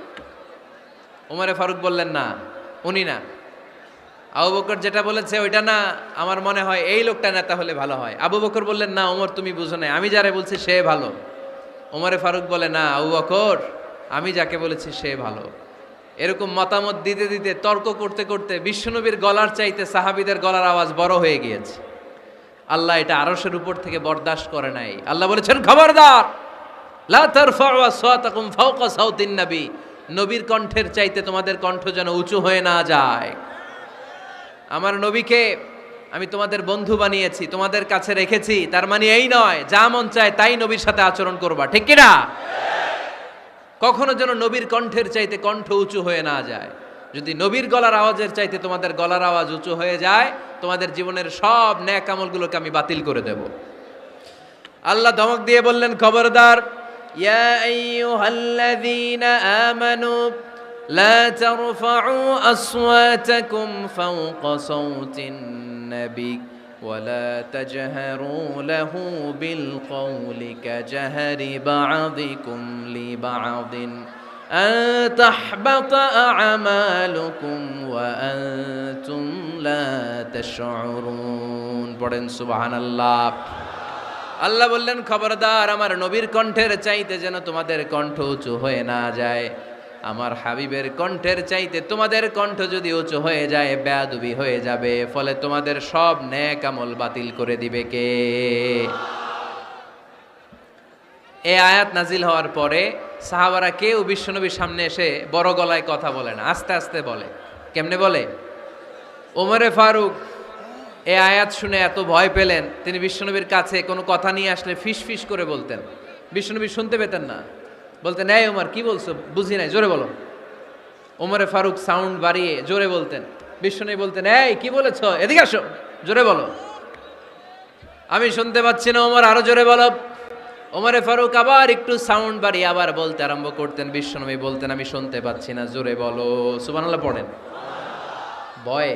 ওমরে ফারুক বললেন না, উনি না। আবু বকর যেটা বলেছে ওইটা না, আমার মনে হয় এই লোকটা নেতা হলে ভালো হয়। আবু বকর বললেন না ওমর তুমি বুঝো না, আমি যারে বলছি সে ভালো। ওমরে ফারুক বলে না আবু বকর, আমি যাকে বলেছি সে ভালো। এরকম মতামত দিতে দিতে, তর্ক করতে করতে বিশ্বনবীর গলার চাইতে সাহাবীদের গলার আওয়াজ বড় হয়ে গিয়েছে। আল্লাহ এটা আরশের উপর থেকে বরদাস্ত করে নাই। আল্লাহ বলেছেন খবরদার লা তারফাউ আসওয়াতাকুম ফাওকা সাউতিন নবী, নবীর কণ্ঠের চাইতে তোমাদের কণ্ঠ যেন উঁচু হয়ে না যায়। আমার নবীকে আমি তোমাদের বন্ধু বানিয়েছি, তোমাদের কাছে রেখেছি, তার মানে এই নয় যা মন চায় তাই নবীর সাথে আচরণ করবা, ঠিক কি না? কখনো যেন নবীর কণ্ঠের চাইতে কণ্ঠ উঁচু হয়ে না যায়। যদি নবীর গলার আওয়াজের চাইতে তোমাদের গলার আওয়াজ উঁচু হয়ে যায়, তোমাদের জীবনের সব নেক আমলগুলোকে আমি বাতিল করে দেব। আল্লাহ ধমক দিয়ে বললেন খবরদার ইয়া আইয়ুহাল্লাযীনা আমানু লা তারফাউ আসওয়াতাকুম ফাওকা সাউতিন নবী ওয়ালা তাজহারু লাহু বিল কওলি কাজহারি বা'দিকুম লিবা'দিন আন তাহবাতা আ'মালুকুম ওয়া আনতুম লা তাশউরুন। পড়েন সুবহানাল্লাহ। আল্লাহ বললেন খবরদার আমার নবীর কণ্ঠের চাইতে যেন তোমাদের কণ্ঠ উঁচু হয়ে না যায়। আমার হাবিবের কণ্ঠের চাইতে তোমাদের কণ্ঠ যদি উঁচু হয়ে যায় বেয়াদবি হয়ে যাবে, ফলে তোমাদের সব নেক আমল বাতিল করে দিবে কে? এই আয়াত নাজিল হওয়ার পরে সাহাবারা কেউ বিশ্বনবীর সামনে এসে বড় গলায় কথা বলে না, আস্তে আস্তে বলে। কেমনে বলে? ওমরে ফারুক এই আয়াত শুনে এত ভয় পেলেন, তিনি বিশ্বনবীর কাছে কোনো কথা নিয়ে আসলে ফিস ফিস করে বলতেন। বিশ্বনবী শুনতে পেতেন না, বলতেন এই ওমর কি বলছো, বুঝি নাই, জোরে বলো। ওমরে ফারুক সাউন্ড বাড়িয়ে জোরে বলতেন, বিশ্বনবী বলতেন এই কি বলেছো, এদিকে আসো, জোরে বলো। আমি শুনতে পাচ্ছি না ওমর, আরো জোরে বলো। ওমরে ফারুক আবার একটু সাউন্ড বাড়িয়ে আবার বলতে আরম্ভ করতেন, বিশ্বনবী বলতেন আমি শুনতে পাচ্ছি না, জোরে বলো। সুবহানাল্লাহ পড়েন। ভয়ে,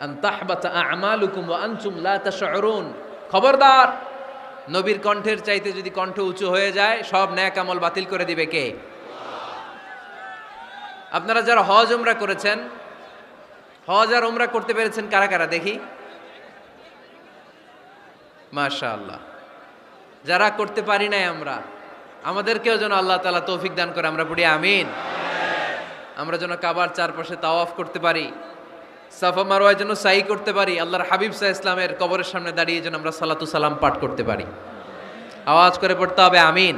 আন তাহবাতা আমালুকুম ওয়া আনতুম লা তাশউরুন। খবরদার, নবীর কণ্ঠের চাইতে যদি কণ্ঠ উঁচু হয়ে যায় সব নেক আমল বাতিল করে দিবে কে? আপনারা যারা হজ উমরা করেছেন, হজ আর উমরা করতে পেরেছেন কারা কারা দেখি? মাশাআল্লাহ। যারা করতে পারি নাই আমরা, আমাদেরকেও যেন আল্লাহ তাআলা তৌফিক দান করে, আমরা পড়ি আমিন। আমরা যেন কাবার চারপাশে তাওয়াফ করতে পারি, সাফা মারওয়ায় যেন সাই করতে পারি, আল্লাহর হাবিব সাল্লাল্লাহু আলাইহি ইসলামের কবরের সামনে দাঁড়িয়ে যেন আমরা সালাতু সালাম পাঠ করতে পারি। আওয়াজ করে পড়তে হবে আমিন।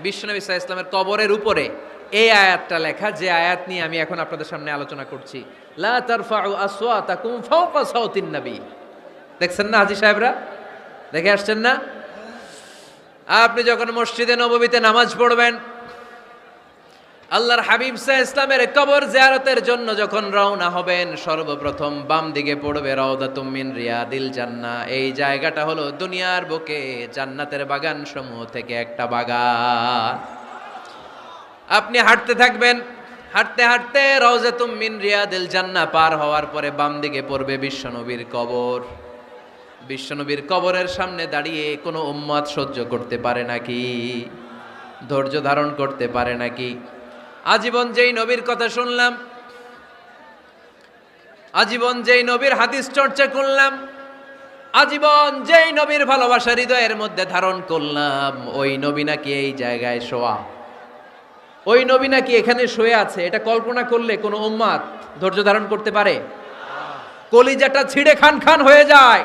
বিশ্বনবী সাল্লাল্লাহু আলাইহি ইসলামের কবরের উপরে এই আয়াতটা লেখা, যে আয়াত নিয়ে আমি এখন আপনাদের সামনে আলোচনা করছি, লা তারফাউ আসওয়াতাকুম ফাওকা সাওতিন নবী। দেখছেন না হাজী সাহেবরা, দেখে আসছেন না? আপনি যখন মসজিদে নববীতে নামাজ পড়বেন, আল্লাহর হাবিব সাল্লাল্লাহু আলাইহি ইসলামের কবর জিয়ারতের জন্য যখন রওনা হবেন, সর্বপ্রথম বাম দিকে পড়বে রাউদাতুম মিন রিয়াদিল জান্নাহ। এই জায়গাটা হলো দুনিয়ার বুকে জান্নাতের বাগান সমূহ থেকে একটা বাগান। আপনি হাঁটতে থাকবেন, হাঁটতে হাঁটতে রাউজাতুম মিন রিয়াদিল জান্নাহ পার হওয়ার পরে বাম দিকে পড়বে বিশ্বনবীর কবর। বিশ্বনবীর কবরের সামনে দাঁড়িয়ে কোনো উম্মত সহ্য করতে পারে নাকি? ধৈর্য ধারণ করতে পারে নাকি? আজীবন যেই নবীর কথা শুনলাম, আজীবন যেই নবীর হাদিস চর্চা করলাম, আজীবন যেই নবীর ভালোবাসা হৃদয়ের মধ্যে ধারণ করলাম, ওই নবী নাকি এই জায়গায় শোয়া, ওই নবী নাকি এখানে শুয়ে আছে, এটা কল্পনা করলে কোনো উম্মত ধৈর্য ধারণ করতে পারে? কলিজাটা ছিঁড়ে খান খান হয়ে যায়,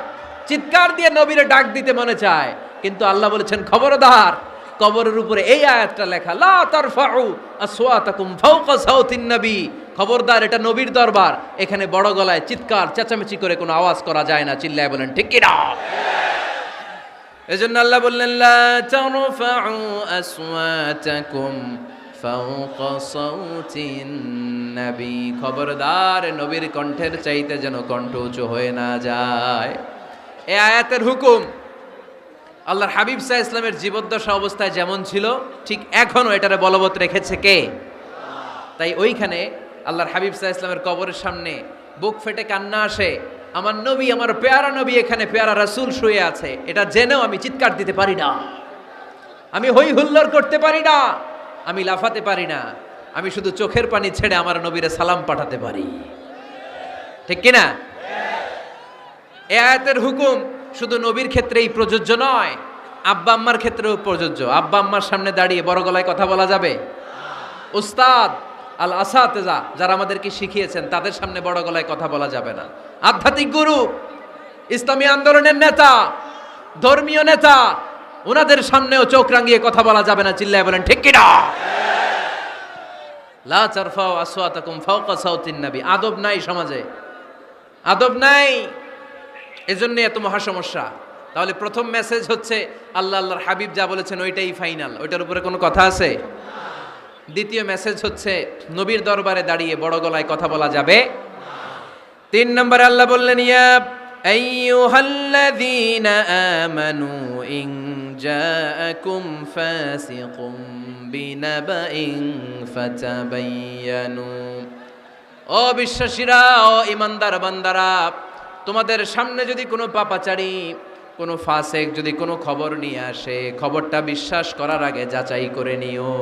চিৎকার দিয়ে নবীরে ডাক দিতে মনে চায়। কিন্তু আল্লাহ বলেছেন খবরদার, কবরের উপরে এই আয়াতটা লেখা, লা তারফাউ আসওয়াতাকুম ফাওকা সাওতিন নবী। খবরদার, এটা নবীর দরবার, এখানে বড় গলায় চিৎকার চেঁচামেচি করে কোনো আওয়াজ করা যায় না। চিল্লায় বলেন ঠিক কি না? এজন্য আল্লাহ বললেন, লা তারফাউ আসওয়াতাকুম ফাওকা সাওতিন নবী। খবরদার, নবীর কণ্ঠের চাইতে যেন কণ্ঠ উঁচু হয়ে না যায়। এই আয়াতের হুকুম আল্লাহর হাবিব সাল্লাল্লাহু আলাইহি ইসলামের জীবদ্দশা অবস্থায় যেমন ছিল, ঠিক এখনো এটারে বলবৎ রেখেছে কে? তাই ওইখানে আল্লাহর হাবিব সাল্লাল্লাহু আলাইহি ইসলামের কবরের সামনে বুক ফেটে কান্না আসে, আমার নবী, আমার পেয়ারা নবী এখানে, পেয়ারা রাসূল শুয়ে আছে, এটা জেনেও আমি চিৎকার দিতে পারি না, আমি হই হুল্লোড় করতে পারি না, আমি লাফাতে পারি না, আমি শুধু চোখের পানি ছেড়ে আমার নবীরে সালাম পাঠাতে পারি। ঠিক কিনা? এই আয়াতের হুকুম শুধু নবীর ক্ষেত্রেই প্রযোজ্য নয়, আব্বা আম্মার ক্ষেত্রেও প্রযোজ্য। আব্বা আম্মার সামনে দাঁড়িয়ে বড় গলায় কথা বলা যাবে? উস্তাদ আল আসাতেজা যারা আমাদেরকে শিখিয়েছেন, তাদের সামনে বড় গলায় কথা বলা যাবে না। আধ্যাত্মিক গুরু, ইসলামী আন্দোলনের নেতা, ধর্মীয় নেতা, ওনাদের সামনেও চোখ রাঙিয়ে কথা বলা যাবে না। চিল্লায় বলেন ঠিক কিনা? লা তারফাউ আসওয়াতাকুম ফাওকা সাওতিন নবী। আদব নাই সমাজে, আদব নাই, এজন্য এত মহা সমস্যা। তাহলে প্রথম মেসেজ হচ্ছে আল্লাহ আল্লাহর হাবিব যা বলেছেন ওইটাই ফাইনাল, ওইটার উপরে কোনো কথা আছে? দ্বিতীয় মেসেজ হচ্ছে নবীর দরবারে দাঁড়িয়ে বড় গলায় কথা বলা যাবে। 3 নম্বরে আল্লাহ বললেন, ইয়া আইয়ুহাল্লাযীনা আমানু ইন জাআকুম ফাসিকুম বিনাবাইন ফাতাবায়ানু। ও বিশ্বাসীরা, ও ঈমানদার বান্দারা, তোমাদের সামনে যদি কোনো পাপাচারী, কোনো ফাসেক যদি কোনো খবর নিয়ে আসে, খবরটা বিশ্বাস করার আগে যাচাই করে নিও।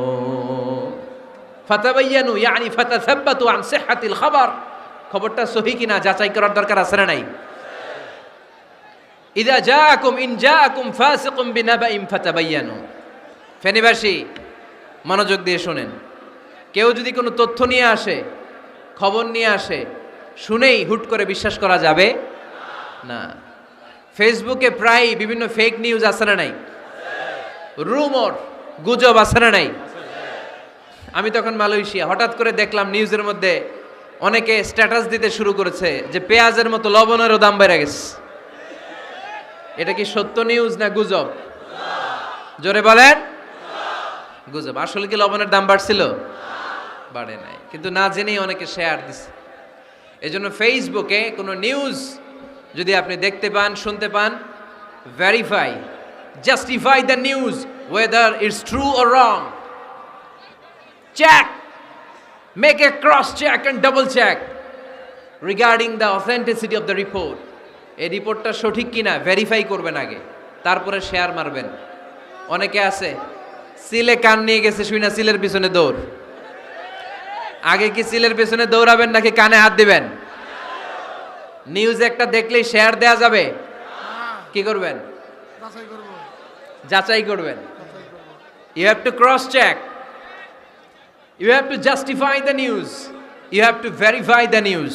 ফাতাবায়ানু ইয়ানি ফাতাসাব্বাতু আন সিহহাতিল খবর। খবরটা সহি কিনা যাচাই করার দরকার আছে না নাই? ইন জাআকুম ফাসিকুম বিনাবাইন ফাতাবায়ানু। ফেনীবাসী মনোযোগ দিয়ে শুনেন, কেউ যদি কোনো তথ্য নিয়ে আসে, খবর নিয়ে আসে, শুনেই হুট করে বিশ্বাস করা যাবে না। ফেসবুকে প্রায় বিভিন্ন ফেক নিউজ আছে না নাই? রুমর, গুজব আছে না নাই? আমি তখন মালয়েশিয়া, হঠাৎ করে দেখলাম নিউজের মধ্যে অনেকে স্ট্যাটাস দিতে শুরু করেছে যে পেঁয়াজের মতো লবণেরও দাম বেড়ে গেছে। এটা কি সত্য নিউজ না গুজব? জোরে বলেন। গুজব। আসলে কি লবণের দাম বাড়ছিল? বাড়ে নাই, কিন্তু না জেনেই অনেকে শেয়ার দিছে। এজন্য ফেসবুকে কোনো নিউজ যদি আপনি দেখতে পান, শুনতে পান, verify, justify the news whether it's true or wrong. Check, make a cross check and double check. Regarding the authenticity of the report, এই রিপোর্টটা সঠিক কিনা ভেরিফাই করবেন আগে, তারপরে শেয়ার মারবেন। অনেকে আছে সিলে কান নিয়ে গেছে, শুই না সিলের পিছনে দৌড়। আগে কি সিলের পিছনে দৌড়াবেন নাকি কানে হাত দিবেন? নিউজ একটা দেখলেই শেয়ার দেয়া যাবে? কি করবেন? যাচাই করবেন। You have to cross check, you have to justify the news, you have to verify the news.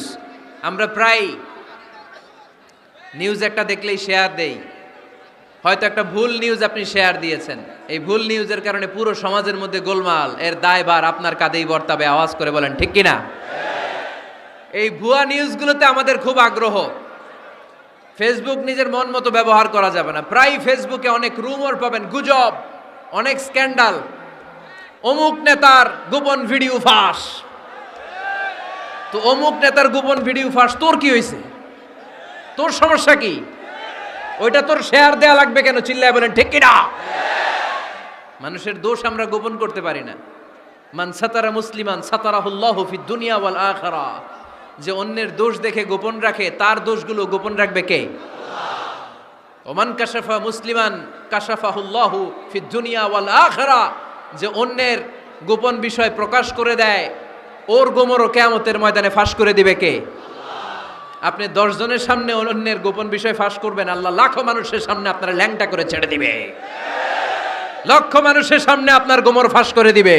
আমরা প্রায় নিউজ একটা দেখলেই শেয়ার দেই। হয়তো একটা ভুল নিউজ আপনি শেয়ার দিয়েছেন, এই ভুল নিউজের কারণে পুরো সমাজের মধ্যে গোলমাল, এর দায়ভার আপনার কাঁধেই বর্তাবে। আওয়াজ করে বলেন ঠিক কিনা? এই ভুয়া নিউজগুলোতে আমাদের খুব আগ্রহ। ফেসবুক নিজের মন মতো ব্যবহার করা যাবে না। প্রায় ফেসবুকে অনেক রুমর পাবেন, গুজব, অনেক স্ক্যান্ডাল। অমুক নেতার গোপন ভিডিও ফাঁস। তো অমুক নেতার গোপন ভিডিও ফাঁস, তোর কি হয়েছে? তোর সমস্যা কি? ওইটা তোর শেয়ার দেয়া লাগবে কেন? চিল্লায় বলেন ঠিক কিনা? মানুষের দোষ আমরা গোপন করতে পারি না। মান সাতারা মুসলিমান সাতারাহুল্লাহু ফিদ দুনিয়া ওয়াল আখিরা। যে অন্যের দোষ দেখে গোপন রাখে, তার দোষগুলো গোপন রাখবে কে? ওমান কাশাফা মুসলিমান কাশাফাহুল্লাহু ফিদ দুনিয়া ওয়াল আখিরা। যে অন্যের গোপন বিষয় প্রকাশ করে দেয়, ওর গোমরও কিয়ামতের ময়দানে ফাঁস করে দিবে কে? আপনি 10 জনের সামনে অন্যের গোপন বিষয় ফাঁস করবেন, আল্লাহ লাখো মানুষের সামনে আপনার ল্যাংটা করে ছেড়ে দিবে। লক্ষ মানুষের সামনে আপনার গোমর ফাঁস করে দিবে।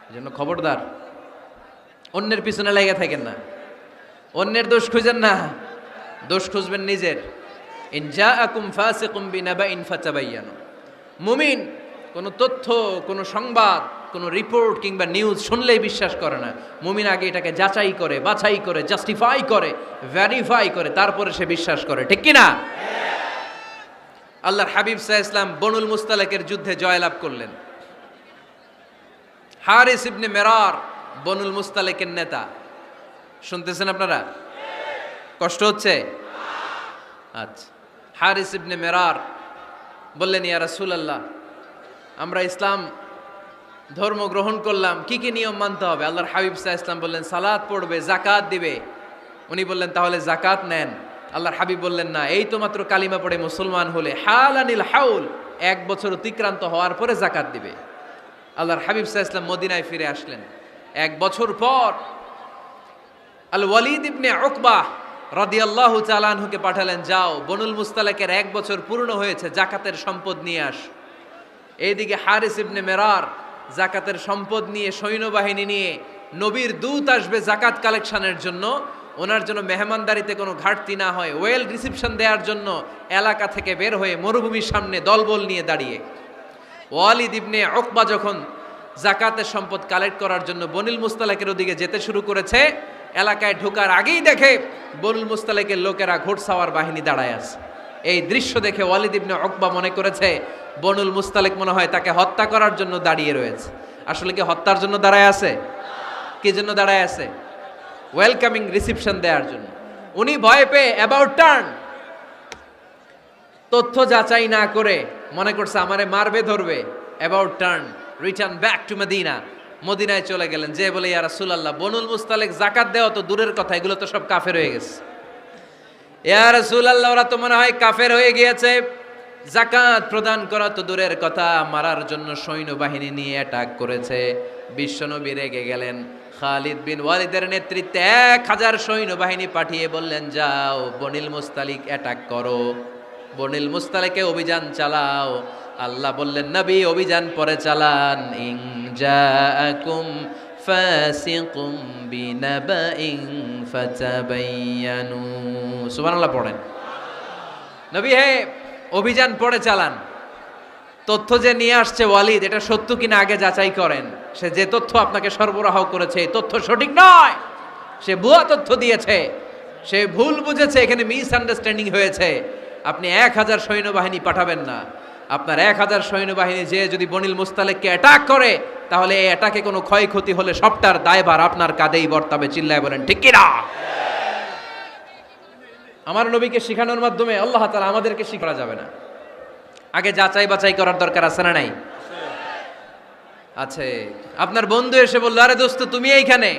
এজন্য খবরদার, অন্যের পিছনে লেগে থাকেন না, অন্যের দোষ খুঁজেন না, দোষ খুঁজবেন নিজের। ইন জাআকুম ফাসিকুম বিনাবাইন ফাতাবায়ানু। মুমিন কোন তথ্য, কোন সংবাদ, কোন রিপোর্ট কিংবা নিউজ শুনলেই বিশ্বাস করে না। মুমিন আগে এটাকে যাচাই করে, বাছাই করে, জাস্টিফাই করে, ভেরিফাই করে, তারপরে সে বিশ্বাস করে। ঠিক কি না? আল্লাহর হাবিব সাল্লাল্লাহু আলাইহি ওয়াসাল্লাম বনুল মুস্তালাকের যুদ্ধে জয়লাভ করলেন। হারিস ইবনে মিরার বনুল মুস্তালাকের নেতা। শুনতেছেন আপনারা? কষ্ট হচ্ছে? আচ্ছা। হারিস ইবনে মিরার বললেন, ইয়া রাসূলুল্লাহ, আমরা ইসলাম ধর্ম গ্রহণ করলাম, কি কি নিয়ম মানতে হবে? আল্লাহর হাবিব সাল্লাল্লাহু আলাইহি ওয়াসাল্লাম বললেন, সালাত পড়বে, যাকাত দিবে। উনি বললেন, তাহলে যাকাত নেন। আল্লাহর হাবিব বললেন, না, এই তো মাত্র কালিমা পড়ে মুসলমান হলে, হালানিল হাউল, 1 বছর অতিক্রান্ত হওয়ার পরে যাকাত দিবে। আল্লাহর হাবিব সাল্লাল্লাহু আলাইহি ওয়াসাল্লাম মদিনায় ফিরে আসলেন। 1 বছর পর আল ওয়ালিদ ইবনে উকবা রাদিয়াল্লাহু তাআলা আনহুকে পাঠালেন, যাও বনুল মুস্তালাকের 1 বছর পূর্ণ হয়েছে, যাকাতের সম্পদ নিয়ে আস। এইদিকে হারিস ইবনে মিরার যাকাতের সম্পদ নিয়ে, সৈন্যবাহিনী নিয়ে, নবীর দূত আসবে যাকাত কালেকশনের জন্য, ওনার জন্য মেহমানদারিতে কোনো ঘাটতি না হয়, ওয়েল রিসিপশন দেওয়ার জন্য এলাকা থেকে বের হয়ে মরুভূমির সামনে দলবল নিয়ে দাঁড়িয়ে। ওয়ালিদ ইবনে উকবা যখন যাকাতের সম্পদ কালেক্ট করার জন্য বনুল মুস্তালাকের ওদিকে যেতে শুরু করেছে, এলাকায় ঢোকার আগেই দেখে বনুল মুস্তালাকের লোকেরা ঘোড়সাওয়ার বাহিনী দাঁড়ায় আছে। এই দৃশ্য দেখে ওয়ালিদ ইবনে উকবা মনে করেছে বনুল মুস্তালিক মনে হয় তাকে হত্যা করার জন্য দাঁড়িয়ে রয়েছে। আসলে কি হত্যার জন্য দাঁড়ায় আছে? কি জন্য দাঁড়ায় আছে? ওয়েলকামিং রিসিপশন দেওয়ার জন্য। উনি ভয় পেয়ে অ্যাবাউট টার্ন, তথ্য যাচাই না করে মনে করছে আমারে মারবে, ধরবে, about turn, return back to Medina. মদিনায় চলে গেলেন, যে বলে, ইয়া রাসূলুল্লাহ, বনুল মুস্তালিক যাকাত দেওয়া তো দূরের কথা, এগুলো তো সব কাফের হয়ে গেছে। ইয়া রাসূলুল্লাহ, ওরা তো মনে হয় কাফের হয়ে গিয়েছে, যাকাত প্রদান করা তো দূরের কথা, মারার জন্য সৈন্যবাহিনী নিয়ে অ্যাটাক করেছে। বিশ্বনবী রেগে গেলেন। খালিদ বিন ওয়ালিদের নেতৃত্বে 1000 সৈন্যবাহিনী পাঠিয়ে বললেন, যাও বনুল মুস্তালিক অ্যাটাক করো, বনুল মুস্তালিকে অভিযান চালাও। আল্লাহ বললেন, নবী অভিযান পরে চালান। ইন জাআকুম ফাসিকুম বিনাবাইন ফাতাবায়ানু। সুবহানাল্লাহ পড়েন। নবী হে, অভিযান পরে চালান। তথ্য যে নিয়ে আসছে ওয়ালিদ, এটা সত্য কিনা আগে যাচাই করেন। সে যে তথ্য আপনাকে সরবরাহ করেছে, এই তথ্য সঠিক নয়, সে ভুয়া তথ্য দিয়েছে, সে ভুল বুঝেছে, এখানে মিসআন্ডারস্ট্যান্ডিং হয়েছে। আপনি 1000 সৈন্যবাহিনী পাঠাবেন না। আপনার 1000 সৈন্যবাহিনী যে যদি বনুল মুস্তালিককে অ্যাটাক করে, তাহলে এই অ্যাটাকে কোনো ক্ষয়ক্ষতি হলে সবটার দায়ভার আপনার কাঁধেই বর্তাবে। চিল্লায় বলেন ঠিক কিনা? আমার নবীকে শিখানোর মাধ্যমে আল্লাহ তাআলা আমাদেরকে শিখা যাবে না। আগে যাচাই বাছাই করার দরকার আছে না নাই? আছে। আপনার বন্ধু এসে বলল, আরে দোস্ত তুমি এইখানে,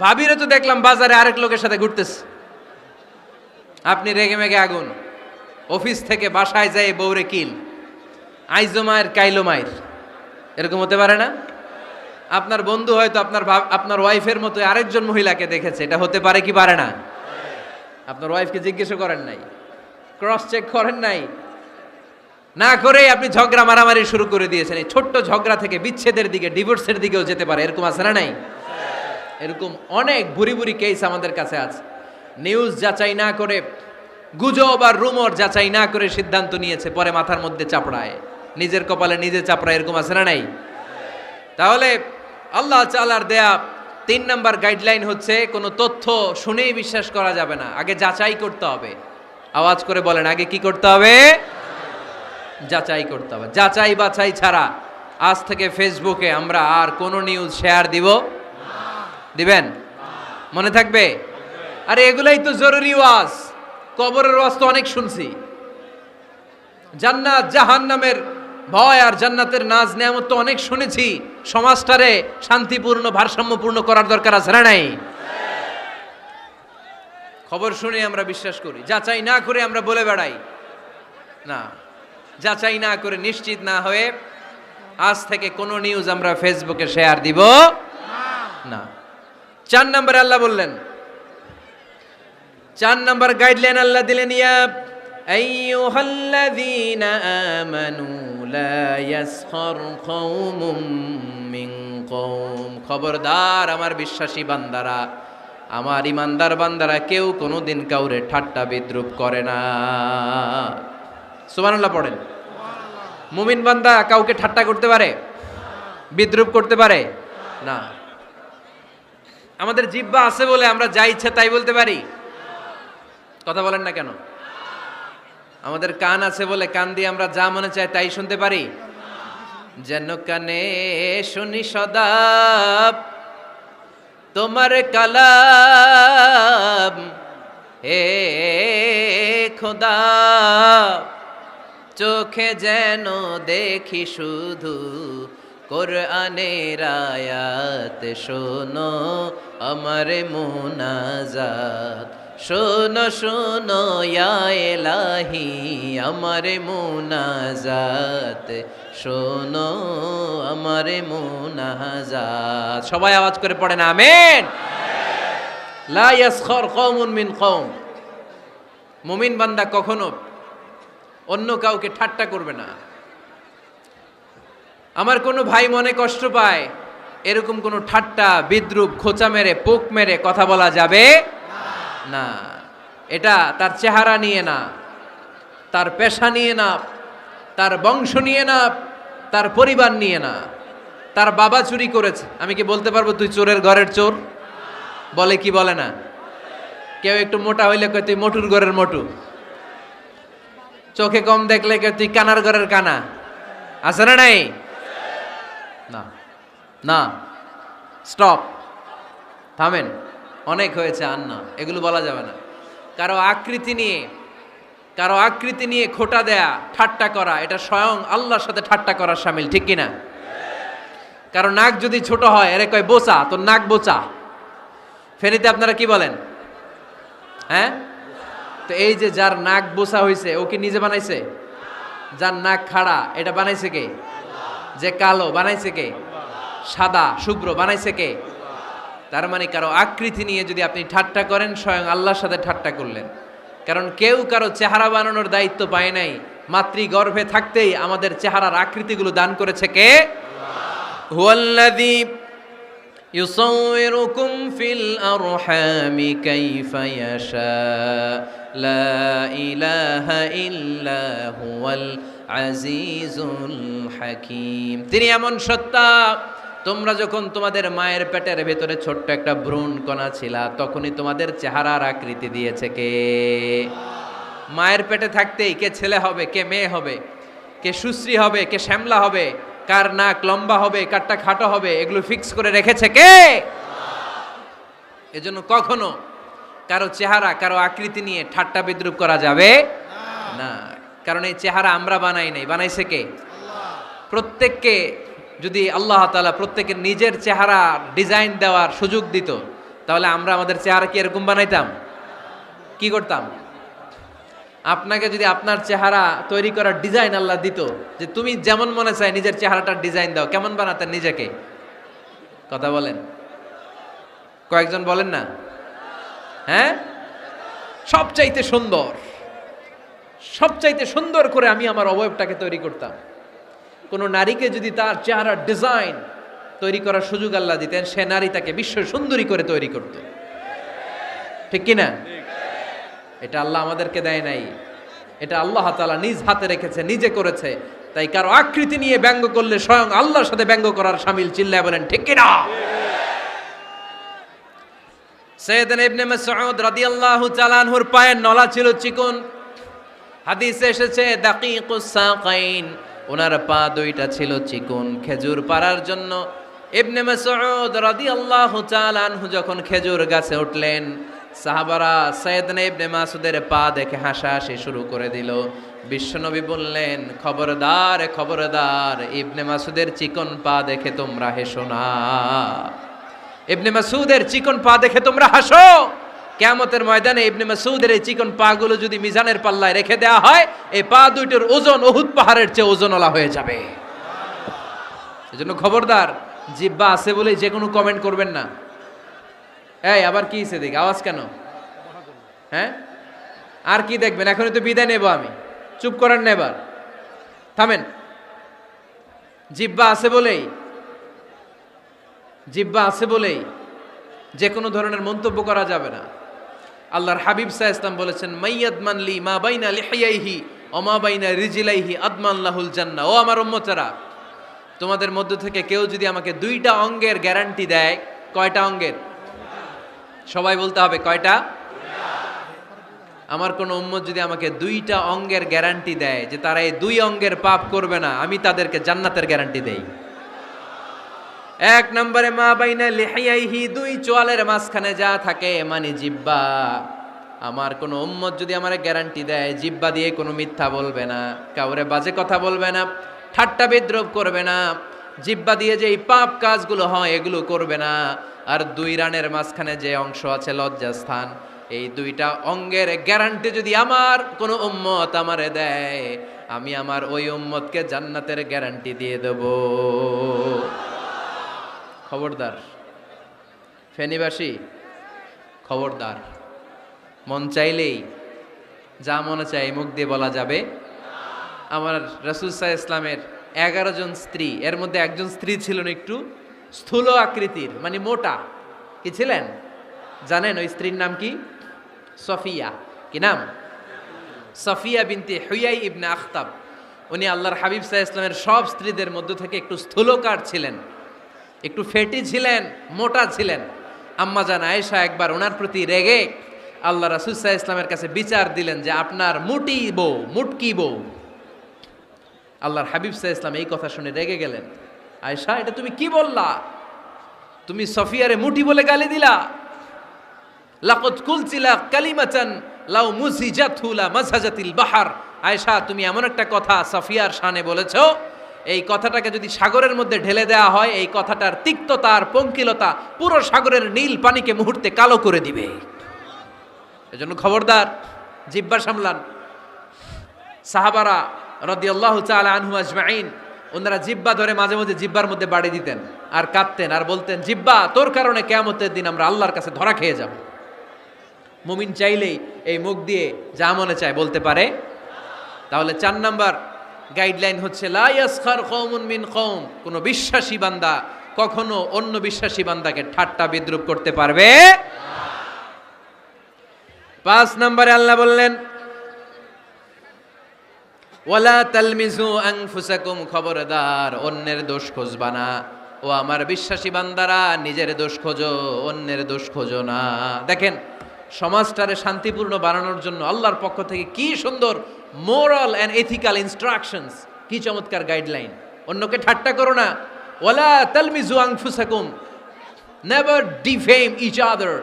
ভাবিরে তো দেখলাম বাজারে আরেক লোকের সাথে ঘুরতেছে, আপনি রেগে মেগে আগুন, অফিস থেকে বাসায় যায় বউরে কিল, আইজো মায়ের কাইলো মায়ের, এরকম হতে পারে না? আপনার বন্ধু হয়তো আপনার ওয়াইফের মতো আরেকজন মহিলাকে দেখেছে, এটা হতে পারে কি পারে না? আপনার ওয়াইফকে জিজ্ঞেস করেন নাই, ক্রস চেক করেন নাই, না করেই আপনি ঝগড়া মারামারি শুরু করে দিয়েছেন। এই ছোট্ট ঝগড়া থেকে বিচ্ছেদের দিকে, ডিভোর্সের দিকেও যেতে পারে, এরকম আছে না নাই? এরকম অনেক ভুরি ভুরি কেস আমাদের কাছে আছে। নিউজ যাচাই না করে, গুজব আর রুমর যাচাই না করে সিদ্ধান্ত নিয়েছে, পরে মাথার মধ্যে চাপড়ায়, নিজের কপালে নিজে চাপড়ায়, এরকম আছে না নাই? তাহলে আল্লাহ তাআলার দেয়া 3 নাম্বার গাইডলাইন হচ্ছে, কোনো তথ্য শুনেই বিশ্বাস করা যাবে না, আগে যাচাই করতে হবে। আওয়াজ করে বলেন, আগে কি করতে হবে? যাচাই করতে হবে। যাচাই বাছাই ছাড়া আজ থেকে ফেসবুকে আমরা আর কোনো নিউজ শেয়ার দিব? দিবেন? মনে থাকবে? আরে এগুলাই তো জরুরি ওয়াজ। কবরের ওয়াজ তো অনেক শুনছি, জান্নাত জাহান্নামের ভয় আর জান্নাতের নাজ নেয়ামত তো অনেক শুনেছি। সমাজটারে শান্তিপূর্ণ, ভারসাম্যপূর্ণ করার দরকার আছে না নাই? খবর শুনে আমরা বিশ্বাস করি, যাচাই না করে আমরা বলে বেড়াই না। যাচাই না করে, নিশ্চিত না হয়ে আজ থেকে কোনো নিউজ আমরা ফেসবুকে শেয়ার দিব না। 4 নম্বরে আল্লাহ বললেন, 4 নম্বর গাইডলাইন আল্লাহ দিলেন, ইয়া আইয়ুহাল্লাযীনা আমানু লা ইয়াসখার কওমুম মিন কওম। খবরদার আমার বিশ্বাসী বান্দারা, আমার ইমানদার বান্দারা, কেউ কোনোদিন কাউরে ঠাট্টা বিদ্রুপ করে না। সুবহানাল্লাহ পড়েন। মুমিন বান্দা কাউকে ঠাট্টা করতে পারে? বিদ্রুপ করতে পারে না। আমাদের জিহ্বা আছে বলে আমরা যা ইচ্ছে তাই বলতে পারি? কথা বলেন না কেন? আমাদের কান আছে বলে কান দিয়ে আমরা যা মনে চাই তাই শুনতে পারি? যেন কানে শুনি সদা তোমার কালাম, হে খোদা, চোখে যেন দেখি শুধু কোরআনের আয়াত। শোনো আমার মুনাজাত, শোনো শোনো ইয়া ইলাহি আমার মুনাজাত, শোনো আমার মুনাজাত। সবাই আওয়াজ করে পড়েন আমিন। লা ইয়াসখার কওমুন মিন কওম। মুমিন বান্দা কখনো অন্য কাউকে ঠাট্টা করবে না। আমার কোনো ভাই মনে কষ্ট পায়, এরকম কোনো ঠাট্টা বিদ্রুপ, খোঁচা মেরে, পোক মেরে কথা বলা যাবে না। এটা তার চেহারা নিয়ে না, তার পেশা নিয়ে না, তার বংশ নিয়ে না, তার পরিবার নিয়ে না। তার বাবা চুরি করেছে, আমি কি বলতে পারবো তুই চোরের ঘরের চোর? বলে কি বলে না? কেউ একটু মোটা হইলে কয় তুই মোটুর ঘরের মোটু, চোখে কম দেখলে কয় তুই কানার ঘরের কানা। আছে না নাই? না না, স্টপ, থামেন, অনেক হয়েছে, আর না, এগুলো বলা যাবে না। কারো আকৃতি নিয়ে খোঁটা দেয়া, ঠাট্টা করা, এটা স্বয়ং আল্লাহর সাথে ঠাট্টা করার শামিল, ঠিক কিনা? কারো নাক যদি ছোট হয়, এরে কয় বোচা, তোর নাক বোচা। ফেনীতে আপনারা কি বলেন? হ্যাঁ, তো এই যে যার নাক বোচা হয়েছে, ও কি নিজে বানাইছে? যার নাক খাড়া, এটা বানাইছে কে? যে কালো, বানাইছে কে? সাদা শুভ্র, বানাইছে কে? তার মানে কারো আকৃতি নিয়ে যদি আপনি ঠাট্টা করেন, স্বয়ং আল্লাহর সাথে ঠাট্টা করলেন। কারণ কেউ কারো চেহারা বানানোর দায়িত্ব পায় নাই। মাতৃগর্ভে থাকতেই আমাদের চেহারার আকৃতিগুলো দান করেছে কে? হুয়াল্লাযী ইউসাউইরুকুম ফিল আরহামি কাইফা ইয়াশা লা ইলাহা ইল্লা হুয়াল আজিজুল হাকীম। তিনি এমন সত্তা, তোমরা যখন তোমাদের মায়ের পেটের ভেতরে ছোট্ট একটা ভ্রূণ কণা ছিলা, তখনই তোমাদের চেহারার আকৃতি দিয়েছে কে? মায়ের পেটে থাকতেই কে ছেলে হবে, কে মেয়ে হবে, কে সুশ্রী হবে, কে শ্যামলা হবে, কার নাক লম্বা হবে, কারটা খাটো হবে, এগুলো ফিক্স করে রেখেছে কে? এজন্য কখনো কারো চেহারা, কারো আকৃতি নিয়ে ঠাট্টা বিদ্রুপ করা যাবে না। কারণ এই চেহারা আমরা বানাই নাই, বানাইছে কে? প্রত্যেককে যদি আল্লাহ তাআলা প্রত্যেকের নিজের চেহারা ডিজাইন দেওয়ার সুযোগ দিত, তাহলে আমরা আমাদের চেহারা কি এরকম বানাইতাম? কি করতাম? আপনাকে যদি আপনার চেহারা তৈরি করার ডিজাইন আল্লাহ দিত, যে তুমি যেমন মনে চাই নিজের চেহারাটার ডিজাইন দাও, কেমন বানাতেন নিজেকে? কথা বলেন, কয়েকজন বলেন না? হ্যাঁ, সবচাইতে সুন্দর, সবচাইতে সুন্দর করে আমি আমার অবয়বটাকে তৈরি করতাম। কোন নারীকে যদি তার চেহারার ডিজাইন তৈরি করার সুযোগ আল্লাহ দিতেন, সে নারী তাকে বিশ্ব সুন্দরী করে তৈরি করত। ঠিক কিনা? এটা আল্লাহ আমাদেরকে দেয় নাই, এটা আল্লাহ তাআলা নিজ হাতে রেখেছে, নিজে করেছে। তাই কারো আকৃতি নিয়ে ব্যঙ্গ করলে স্বয়ং আল্লাহর সাথে ব্যঙ্গ করার শামিল। চিল্লায় বলেন ঠিক কিনা? সাইয়েদনা ইবনে মাসউদ রাদিয়াল্লাহু তাআলা আনহুর পায়ের নলা ছিল চিকন। হাদিসে এসেছে দাকিকুস সাকাইন, ওনার পা দুইটা ছিল চিকন। খেজুর পাড়ার জন্য ইবনে মাসউদ রাদিয়াল্লাহু তাআলা আনহু যখন খেজুর গাছে উঠলেন, সাহাবারা সাইয়েদনা ইবনে মাসউদের পা দেখে হাসাহাসি শুরু করে দিল। বিশ্বনবী বললেন, খবরদার খবরদার, ইবনে মাসউদের চিকন পা দেখে তোমরা হেসো না। ইবনে মাসউদের চিকন পা দেখে তোমরা হাসো। কিয়ামতের ময়দানে ইবনে মাসউদের এই চিকন পা গুলো যদি মিজানের পাল্লায় রেখে দেওয়া হয়, এই পা দুইটার ওজন উহুদ পাহাড়ের চেয়ে ওজনওয়ালা হয়ে যাবে। এজন্য খবরদার, জিহ্বা আছে বলে যে কোনো কমেন্ট করবেন না। এই আবার কি হইছে দেখ, আওয়াজ কেন? হ্যাঁ, আর কি দেখবেন? এখনই তো বিদায় নেব আমি, চুপ করেন না, এবার থামেন। জিহ্বা আছে বলেই, জিহ্বা আছে বলেই যে কোনো ধরনের মন্তব্য করা যাবে না। আল্লাহর হাবিব সাল্লাল্লাহু আলাইহি ওয়াসাল্লাম বলেছেন, মাইয়াদমান লি মা বাইনা লিহিয়াইহি ওয়া মা বাইনা রিজলাইহি আদমান লাহুল জান্নাহ। ও আমার উম্মতেরা, তোমাদের মধ্য থেকে কেউ যদি আমাকে দুইটা অঙ্গের গ্যারান্টি দেয়, কয়টা অঙ্গের? সবাই বলতে হবে, কয়টা? আমার কোন উম্মত যদি আমাকে দুইটা অঙ্গের গ্যারান্টি দেয় যে তারা এই দুই অঙ্গের পাপ করবে না, আমি তাদেরকে জান্নাতের গ্যারান্টি দেই। এক নম্বরে মা বাইনা লিহিয়াইহি, দুই চোয়ালের মাঝখানে যা থাকে মানে জিহ্বা। আমার কোন উম্মত যদি আমারে গ্যারান্টি দেয় জিহ্বা দিয়ে কোনো মিথ্যা বলবে না, কাউরে বাজে কথা বলবে না, ঠাট্টা বিদ্রূপ করবে না, জিহ্বা দিয়ে যে এই পাপ কাজগুলো হয় এগুলো করবে না, আর দুই রানের মাঝখানে যে অংশ আছে লজ্জাস্থান, এই দুইটা অঙ্গের গ্যারান্টি যদি আমার কোন উম্মত আমারে দেয়, আমি আমার ওই উম্মতকে জান্নাতের গ্যারান্টি দিয়ে দেব। খবরদার ফেনীবাসী, খবরদার। মন চাইলেই যা মনে চাই মুখ দিয়ে বলা যাবে। আমার রাসূল সাল্লাল্লাহু আলাইহি ইসলামের 11 জন স্ত্রী, এর মধ্যে একজন স্ত্রী ছিলেন একটু স্থূল আকৃতির, মানে মোটা। কি ছিলেন জানেন? ওই স্ত্রীর নাম কি? সফিয়া। কি নাম? সফিয়া বিনতে হুয়াই ইবনে আখতাব। উনি আল্লাহর হাবিব সাল্লাল্লাহু আলাইহি ইসলামের সব স্ত্রীদের মধ্য থেকে একটু স্থূলকার ছিলেন, একটু ফেটি ছিলেন, মোটা ছিলেন। আম্মা জান আয়েশা একবার ওনার প্রতি রেগে আল্লাহ রাসূল সাল্লাল্লাহু আলাইহি ইসলামের কাছে বিচার দিলেন যে আপনার মুটি বউ, মুটকি বউ। আল্লাহর হাবিব সাল্লাল্লাহু আলাইহি ইসলাম এই কথা শুনে রেগে গেলেন। আয়েশা, এটা তুমি কি বললা? তুমি সফিয়ারে মুটি বলে গালি দিলা। লাকাদ কুলতিলা কালিমাতান লাউ মুজিজাতহু লা মাসাজাতিল বাহর। আয়েশা, তুমি এমন একটা কথা সফিয়ার শানে বলেছো, এই কথাটাকে যদি সাগরের মধ্যে ঢেলে দেওয়া হয়, এই কথাটার তিক্ততা আর পঙ্কিলতা পুরো সাগরের নীল পানিকে মুহূর্তে কালো করে দিবে। এজন্য খবরদার, জিহ্বা সামলান। সাহাবারা রাদিয়াল্লাহু তাআলা আনহু আজমাইন, ওনারা জিহ্বা ধরে মাঝে মাঝে জিহ্বার মধ্যে বাড়ি দিতেন আর কাঁদতেন আর বলতেন, জিহ্বা, তোর কারণে কিয়ামতের দিন আমরা আল্লাহর কাছে ধরা খেয়ে যাব। মুমিন চাইলেই এই মুখ দিয়ে যা মনে চায় বলতে পারে। তাহলে 4 নাম্বার গাইডলাইন হচ্ছে, লা ইয়াসখার কওমুন মিন কওম, কোন বিশ্বাসী বান্দা কখনো অন্য বিশ্বাসী বান্দাকে ঠাট্টা বিদ্রূপ করতে পারবে না। 5 নম্বরে আল্লাহ বললেন, ওয়ালা তালমিজু আনফুসাকুম, খবরদার অন্যের দোষ খুঁজবা না। ও আমার বিশ্বাসী বান্দারা, নিজের দোষ খোঁজো, অন্যের দোষ খোঁজো না। দেখেন, সমাজটারে শান্তিপূর্ণ বানানোর জন্য আল্লাহর পক্ষ থেকে কি সুন্দর মোরাল এন্ড এথিক্যাল ইনস্ট্রাকশনস, কি চমৎকার গাইডলাইন। অন্যকে ঠাট্টা করো না। ওয়ালা তালমিজু আনফুসাকুম, নেভার ডিফেম ইচ আদার,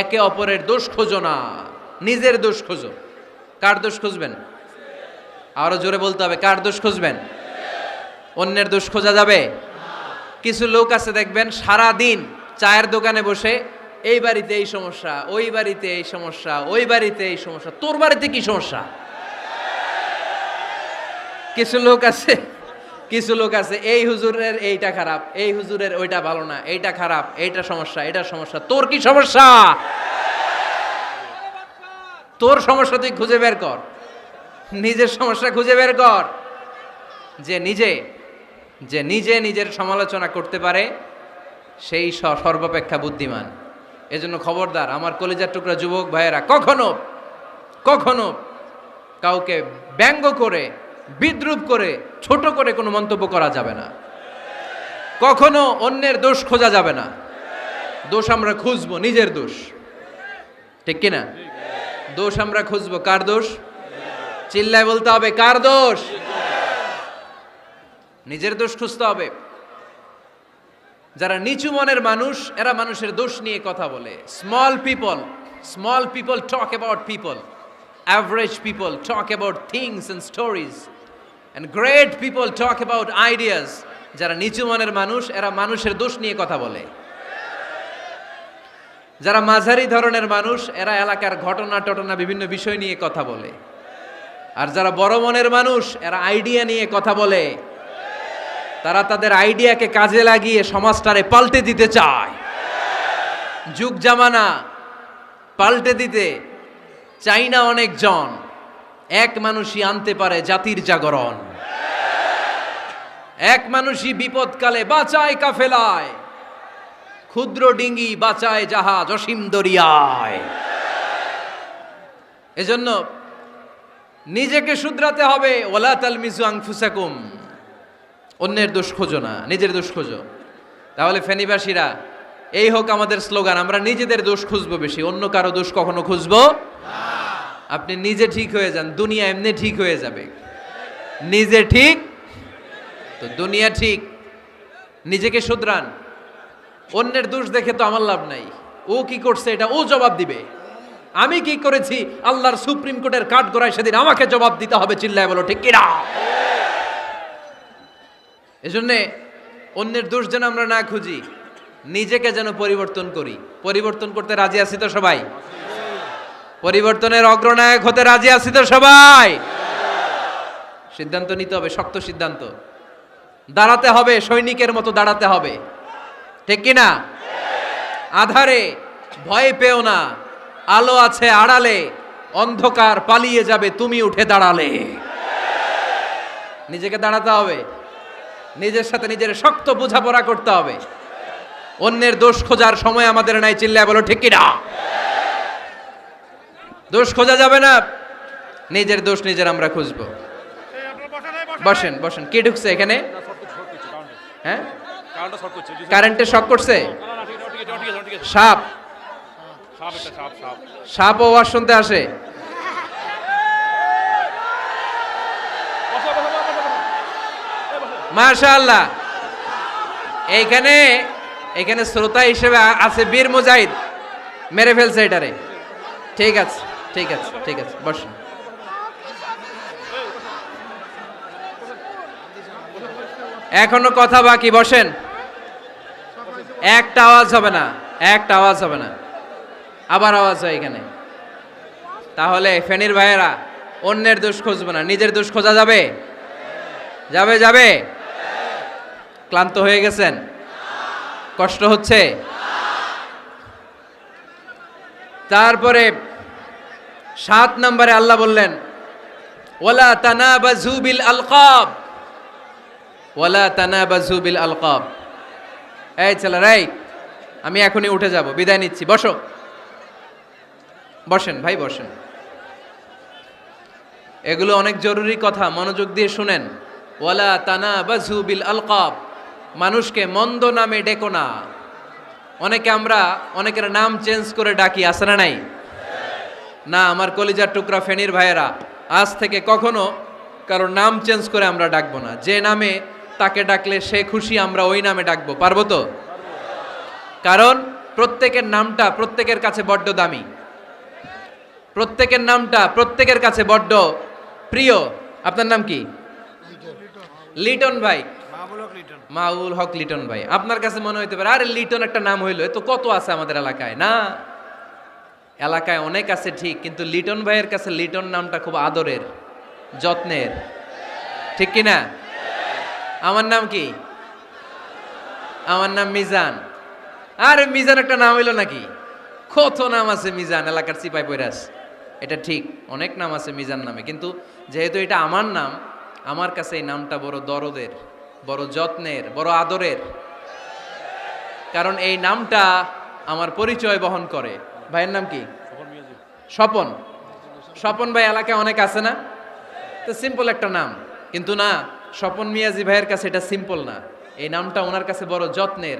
একে অপরের দোষ খোঁজো না, নিজের দোষ খোঁজো। কার দোষ খুঁজবেন? আরো জোরে বলতে হবে, কার দোষ খুঁজবেন? অন্যের দোষ খোঁজা যাবে? কিছু লোক আছে দেখবেন সারা দিন চায়ের দোকানে বসে এই বাড়িতে এই সমস্যা, ওই বাড়িতে এই সমস্যা, ওই বাড়িতে এই সমস্যা, তোর বাড়িতে কি সমস্যা? কিছু লোক আছে এই হুজুরের এইটা খারাপ, এই হুজুরের ওইটা ভালো না, এইটা খারাপ, এইটা সমস্যা, এটা সমস্যা। তোর কি সমস্যা? তোর সমস্যা তুই খুঁজে বের কর, নিজের সমস্যা খুঁজে বের কর। যে নিজে নিজের সমালোচনা করতে পারে সেই সর্বাপেক্ষা বুদ্ধিমান। এজন্য খবরদার আমার কলিজার টুকরা যুবক ভাইয়েরা, কখনো কাউকে ব্যঙ্গ করে, বিদ্রূপ করে, ছোট করে কোনো মন্তব্য করা যাবে না। কখনো অন্যের দোষ খোঁজা যাবে না। দোষ আমরা খুঁজবো, নিজের দোষ, ঠিক কিনা? দোষ আমরা খুঁজবো, কার দোষ? চিল্লায় বলতে হবে, কার দোষ? নিজের দোষ খুঁজতে হবে। যারা নিচু মনের মানুষ, এরা মানুষের দোষ নিয়ে কথা বলে। Small people talk about people, average people talk about things and stories, and great people talk about ideas. যারা নিচু মনের মানুষ, এরা মানুষের দোষ নিয়ে কথা বলে। যারা মাঝারি ধরনের মানুষ, এরা এলাকার ঘটনা বিভিন্ন বিষয় নিয়ে কথা বলে। আর যারা বড় মনের মানুষ, এরা আইডিয়া নিয়ে কথা বলে। তারা তাদের আইডিয়াকে কাজে লাগিয়ে সমাজটারে পাল্টে দিতে চায়। যুগ জামানা পাল্টে দিতে চাই না অনেকজন, এক মানুষই আনতে পারে জাতির জাগরণ। এক মানুষই বিপদকালে বাঁচায় কাফেলায়, ক্ষুদ্র ডিঙ্গি বাঁচায় জাহাজ অসীম দরিয়ায়। এজন্য নিজেকে শুধরাতে হবে। ওয়ালা তালমিজু আনফুসাকুম, অন্যের দোষ খোঁজো না, নিজের দোষ খোঁজো। তাহলে ফেনীবাসীরা, এই হোক আমাদের স্লোগান, আমরা নিজেদের দোষ খুঁজবো বেশি, অন্য কারো দোষ কখনো খুঁজবো। আপনি নিজে ঠিক হয়ে যান, দুনিয়া এমনি ঠিক হয়ে যাবে। নিজে ঠিক তো দুনিয়া ঠিক। নিজেকে শুধরান। অন্যের দোষ দেখে তো আমার লাভ নাই। ও কি করছে এটা ও জবাব দিবে, আমি কি করেছি আল্লাহর সুপ্রিম কোর্টের কাঠগড়ায় সেদিন আমাকে জবাব দিতে হবে। চিল্লায় বলো ঠিক কিনা? এজন্যে অন্যের দোষ যেন আমরা না খুঁজি, নিজেকে যেন পরিবর্তন করি। পরিবর্তন করতে রাজি আছি তো সবাই? পরিবর্তনের অগ্রনায়ক হতে রাজি আছি তো সবাই? সিদ্ধান্ত নিতে হবে, শক্ত সিদ্ধান্ত। দাঁড়াতে হবে, সৈনিকের মতো দাঁড়াতে হবে, ঠিক কিনা? আধারে ভয় পেও না, আলো আছে আড়ালে, অন্ধকার পালিয়ে যাবে তুমি উঠে দাঁড়ালে। নিজেকে দাঁড়াতে হবে, নিজের সাথে নিজের শক্ত বোঝাপড়া করতে হবে। অন্যের দোষ খোঁজার সময় আমাদের নাই। চিল্লায় বলো ঠিক কিনা? দোষ খোঁজা যাবে না, নিজের দোষ নিজের আমরা খুঁজবো। বসেন বসেন। কে ঢুকছে এখানে? হ্যাঁ, কারেন্টে শক করছে। সাপ, সাপ আওয়াজ শুনতে আসে। মাশাআল্লাহ। এইখানে শ্রোতা হিসেবে আছে বীর মুজাহিদ, মেরে ফেলছে এটারে। ঠিক আছে ঠিক আছে ঠিক আছে, বসেন। এখনো কথা বাকি, বসেন। একটা আওয়াজ হবে না, একটা আওয়াজ হবে না। আবার আওয়াজ হয় এখানে। তাহলে ফেনীর ভাইয়েরা, অন্যের দোষ খুঁজবে না, নিজের দোষ খোঁজা যাবে? যাবে যাবে? ক্লান্ত হয়ে গেছেন? কষ্ট হচ্ছে? তারপরে 7 নম্বরে আল্লাহ বললেন, ওয়ালা তানাবাজু বিল আলকাব, ওয়ালা তানাবাজু বিল আলকাব। এই ছেলেরা, আমি এখনই উঠে যাব, বিদায় নিচ্ছি। বসো, বসেন ভাই, বসেন। এগুলো অনেক জরুরি কথা, মনোযোগ দিয়ে শুনেন। ওয়ালা তানাবাজু বিল আলকাব, মানুষকে মন্দ নামে ডেকো না। অনেকের নাম চেঞ্জ করে ডাকি, আছে না নাই? না, আমার কলিজার টুকরা ফেনীর ভাইয়েরা, আজ থেকে কখনো কারো নাম চেঞ্জ করে আমরা ডাকবো না। যে নামে তাকে ডাকলে সে খুশি, আমরা ওই নামে ডাকবো। পারবো তো? কারণ প্রত্যেকের নামটা প্রত্যেকের কাছে বড্ড দামি, প্রত্যেকের নামটা প্রত্যেকের কাছে বড্ড প্রিয়। আপনার নাম কি? লিটন ভাই। মাহবুল হক লিটন ভাই। আপনার কাছে মনে হইতে পারে আরে লিটন একটা নাম হইলো, এ তো কত আছে আমাদের এলাকায়। না, এলাকায় অনেক আছে ঠিক, কিন্তু লিটন ভাইয়ের কাছে লিটন নামটা খুব আদরের, যত্নের, ঠিক কি না? আমার নাম কি? আমার নাম মিজান। আরে মিজান একটা নাম হইলো নাকি? কত নাম আছে মিজান, এলাকার চিপাই পয়রাস। এটা ঠিক, অনেক নাম আছে মিজান নামে, কিন্তু যেহেতু এটা আমার নাম, আমার কাছে এই নামটা বড় দরদের, বড় যত্নের, বড় আদরের। কারণ এই নামটা আমার পরিচয় বহন করে। ভাইয়ের নাম কি? স্বপন। স্বপন ভাই এলাকায় অনেক আছে না? তো সিম্পল একটা নাম, কিন্তু না, স্বপন মিয়াজি ভাইয়ের কাছে এটা সিম্পল না, এই নামটা ওনার কাছে বড় যত্নের।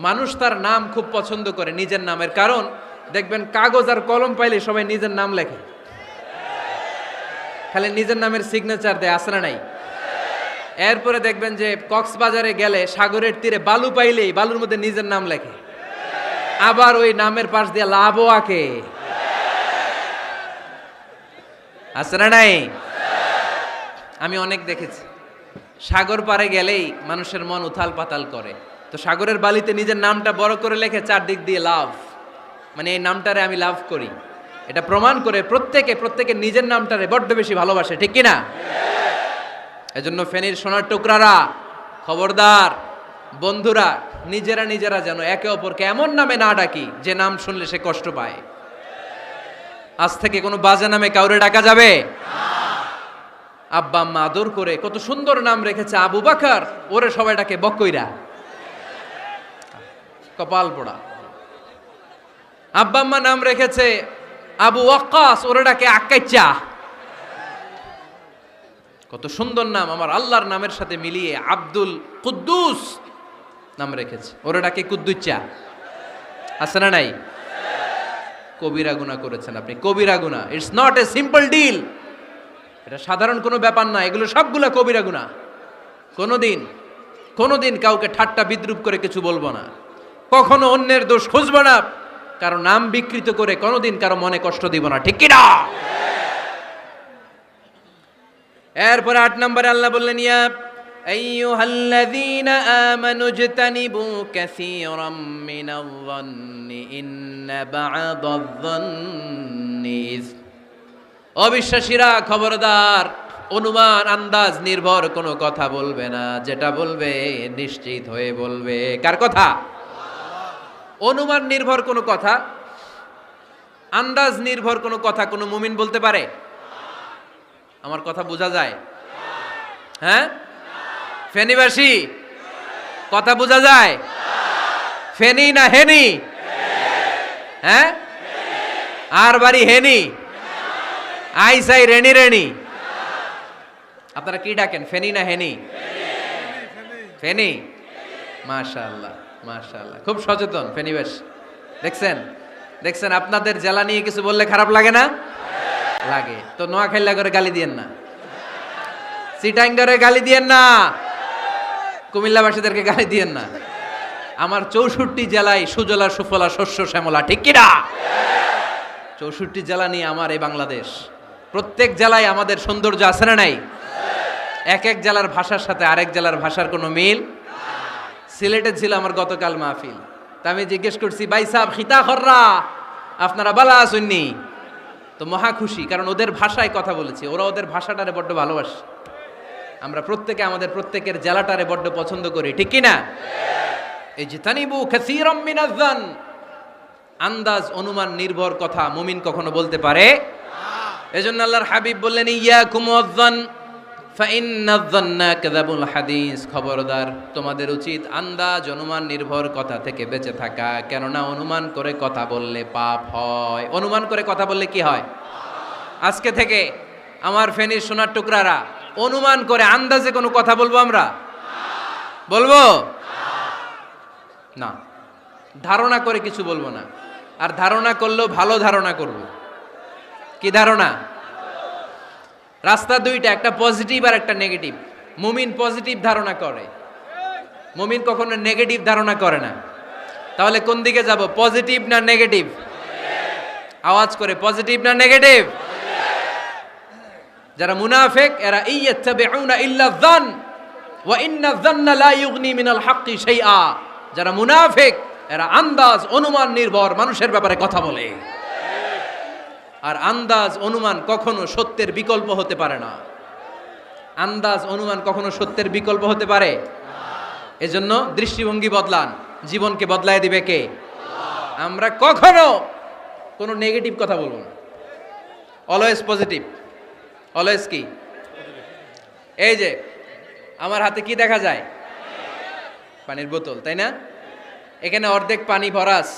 মানুষ তার নাম খুব পছন্দ করে, নিজের নামের। কারণ দেখবেন কাগজ আর কলম পাইলে সবাই নিজের নাম লেখে, খালি নিজের নামের সিগনেচার দেয়, আছে না নাই? এরপরে দেখবেন যে কক্সবাজারে গেলে সাগরের তীরে বালু পাইলেই বালুর মধ্যে নিজের নাম লেখে, আবার ওই নামের পাশ দিয়ে লাভও আঁকে, আছে না নাই? আমি অনেক দেখেছি, সাগর পারে গেলেই মানুষের মন উথাল পাতাল করে, তো সাগরের বালিতে নিজের নামটা বড় করে লেখে চারদিক দিয়ে লাভ, মানে এই নামটারে আমি লাভ করি। এটা প্রমাণ করে প্রত্যেকে নিজের নামটারে বড্ড বেশি ভালোবাসে, ঠিক কিনা? এজন্য ফেনীর সোনার টুকরারা, খবরদার বন্ধুরা, নিজেরা যেন একে অপরকে এমন নামে না ডাকি যে নাম শুনলে সে কষ্ট পায়। আজ থেকে কোনো বাজে নামে কাউরে ডাকা যাবে? আব্বা আম্মা আদর করে কত সুন্দর নাম রেখেছে, আবু বাকার, ওরে সবাই ডাকে বকইরা, কপাল পোড়া। আব্বা আম্মা নাম রেখেছে আবু ওয়াক্কাস, ওরে ডাকে আক্কাইচা। কত সুন্দর নাম, আমার আল্লাহর নামের সাথে মিলিয়ে আব্দুল কুদ্দুস নাম রেখেছে, ওরে ডাকে কুদ্দুচ্চা। আছে না নাই? কবিরা গুনাহ করেছেন আপনি, কবিরা গুনাহ। It's not a simple deal, এটা সাধারণ কোনো ব্যাপার না, এগুলো সবগুলো কবিরা গুনাহ। কোনোদিন কাউকে ঠাট্টা বিদ্রুপ করে কিছু বলবো না, কখনো অন্যের দোষ খুঁজবো না, কারো নাম বিকৃত করে কোনোদিন কারো মনে কষ্ট দিব না, ঠিক কি না? এরপরে 8 নম্বরে আল্লাহ বললেন, ইয়া আইয়ুহাল্লাযীনা আমানু ইজতানিবু কাসীরাম মিনায-যন্নি ইন্না বা'দায-যন্নি। অবিশ্বাসীরা খবরদার, অনুমান আন্দাজ নির্ভর কোনো কথা বলবে না, যেটা বলবে নিশ্চিত হয়ে বলবে। কার কথা? অনুমান নির্ভর কোনো কথা, আন্দাজ নির্ভর কোনো কথা কোনো মুমিন বলতে পারে? আমার কথা বোঝা যায়? হ্যাঁ, ফেনীবাসী কথা বোঝা যায়? ফেনী না হেনি? হ্যাঁ, আর বাড়ি হেনি, আইসাই রেনি। আপনারা কি ডাকেন, ফেনী না হেনি? ফেনী। মাশাআল্লাহ মাশাআল্লাহ, খুব সচেতন ফেনীবাসী। দেখছেন আপনাদের জেলা নিয়ে কিছু বললে খারাপ লাগে না? লাগে। তো নোয়াখালী করে গালি দিয়েন না, চিটাঙ্গারে গালি দিয়েন না, কুমিল্লাবাসীদেরকে গালি দিয়েন না। আমার 64 জেলায় সুজলা সুফলা শস্য শ্যামলা, ঠিক কিনা? 64 জেলা নিয়ে আমার এই বাংলাদেশ। প্রত্যেক জেলায় আমাদের সৌন্দর্য আছে না নাই? এক এক জেলার ভাষার সাথে আরেক জেলার ভাষার কোনো মিল। সিলেটে ছিল আমার গতকাল মাহফিল, তা আমি জিজ্ঞেস করছি, ভাই সাহেব খিতা খররা, আপনারা বালা আসুননি? তো মহা খুশি, কারণ ওদের ভাষায় কথা বলেছি, ওরা ওদের ভাষাটারে বড্ড ভালোবাসে। আমরা প্রত্যেকে আমাদের প্রত্যেকের জেলাটারে বড্ড পছন্দ করি, ঠিক কিনা? ইজতানিবু কাসীরাম মিনায-যন, আন্দাজ অনুমান নির্ভর কথা মুমিন কখনো বলতে পারে? এজন্য আল্লাহর হাবিব বললেন, ইয়াকুম ওয়ায-যন ফাইন্নায-যন্না কাযাবুল হাদিস। খবরদার, তোমাদের উচিত আন্দাজ অনুমান নির্ভর কথা থেকে বেঁচে থাকা, কেননা অনুমান করে কথা বললে পাপ হয়। অনুমান করে কথা বললে কি হয়? আজকে থেকে আমার ফেনীর সোনার টুকরারা, অনুমান করে আন্দাজে কোনো কথা বলবো আমরা? বলবো না। ধারণা করে কিছু বলবো না, আর ধারণা করলেও ভালো ধারণা করব। কি ধারণা? রাস্তা দুইটা, একটা পজিটিভ আর একটা নেগেটিভ। মুমিন পজিটিভ ধারণা করে, মুমিন কখনো নেগেটিভ ধারণা করে না। তাহলে কোন দিকে যাব, পজিটিভ না নেগেটিভ? আওয়াজ করে, পজিটিভ না নেগেটিভ? যারা মুনাফিক এরা ইয়াত্তাবিউনা ইল্লা যন ওয়া ইন্না যান্না লা ইউগনি মিনাল হাক্কি শাইআ। যারা মুনাফিক এরা আন্দাজ অনুমান নির্ভর মানুষের ব্যাপারে কথা বলে, আর আন্দাজ অনুমান কখনো সত্যের বিকল্প হতে পারে না। আন্দাজ অনুমান কখনো সত্যের বিকল্প হতে পারে? এজন্য দৃষ্টিভঙ্গি বদলান, জীবনকে বদলায় দিবে কে? আমরা কখনো কোনো নেগেটিভ কথা বলবো না, অলওয়েজ পজিটিভ। অলওয়েজ কি? এই যে আমার হাতে কি দেখা যায়? পানির বোতল, তাই না? এখানে অর্ধেক পানি ভরাস।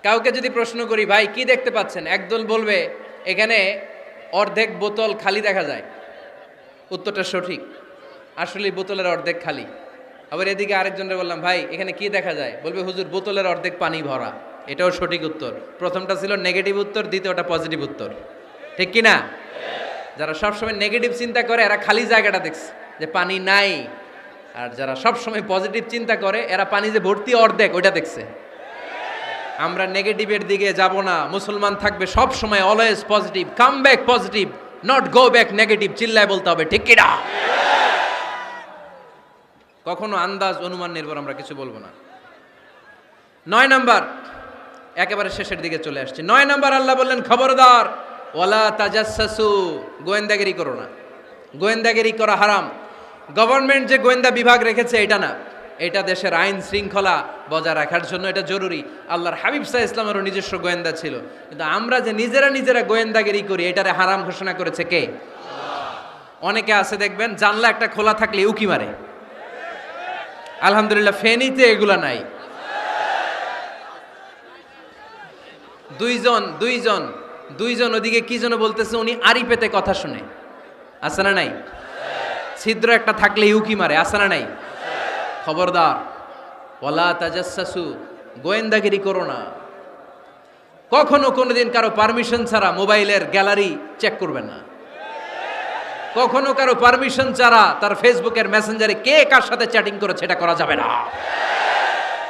কাউকে যদি প্রশ্ন করি ভাই কি দেখতে পাচ্ছেন, একদল বলবে এখানে অর্ধেক বোতল খালি দেখা যায়। উত্তরটা সঠিক, আসলে বোতলের অর্ধেক খালি। আবার এদিকে আরেকজনকে বললাম ভাই এখানে কি দেখা যায়, বলবে হুজুর বোতলের অর্ধেক পানি ভরা। এটাও সঠিক উত্তর। প্রথমটা ছিল নেগেটিভ উত্তর, দ্বিতীয়টা পজিটিভ উত্তর, ঠিক কি না? যারা সবসময় নেগেটিভ চিন্তা করে এরা খালি জায়গাটা দেখছে যে পানি নাই, আর যারা সবসময় পজিটিভ চিন্তা করে এরা পানি যে ভর্তি অর্ধেক ওইটা দেখছে। আমরা নেগেটিভের দিকে যাব না, মুসলমান থাকবে সব সময় always positive, come back positive, not go back negative. চিল্লায় বলতে হবে ঠিক কি না? কখনো আন্দাজ অনুমান নির্ভর আমরা কিছু বলবো না। 9 নাম্বার, একেবারে শেষের দিকে চলে আসছে। 9 নাম্বার আল্লাহ বললেন খবরদার, ওয়ালা তাজাসসু, গোয়েন্দাগিরি করো না। গোয়েন্দাগিরি করা হারাম। গভর্নমেন্ট যে গোয়েন্দা বিভাগ রেখেছে এটা না, এটা দেশের আইন শৃঙ্খলা বজায় রাখার জন্য এটা জরুরি। আল্লাহর হাবিব সাল্লাল্লাহু আলাইহি ওয়াসাল্লামেরও নিজস্ব গোয়েন্দা ছিল, কিন্তু আমরা যে নিজেরা গোয়েন্দাগিরি করি এটারে হারাম ঘোষণা করেছে কে? অনেকে আছে দেখবেন জানলা একটা খোলা থাকলে উকি মারে। আলহামদুলিল্লাহ ফেনীতে এগুলা নাই। দুইজন ওদিকে কি যেন বলতেছে, উনি আড়ি পেতে কথা শুনে। আছে না নাই? ছিদ্র একটা থাকলে উকি মারে। আছে না নাই? খবরদার, ওয়ালা তাজাসসু, গোয়েন্দাগিরি করো না। কখনো কোনোদিন কারো পারমিশন ছাড়া মোবাইলের গ্যালারি চেক করবেন না। কখনো কারো পারমিশন ছাড়া তার ফেসবুকের মেসেঞ্জারে কে কার সাথে চ্যাটিং করেছে এটা করা যাবে না।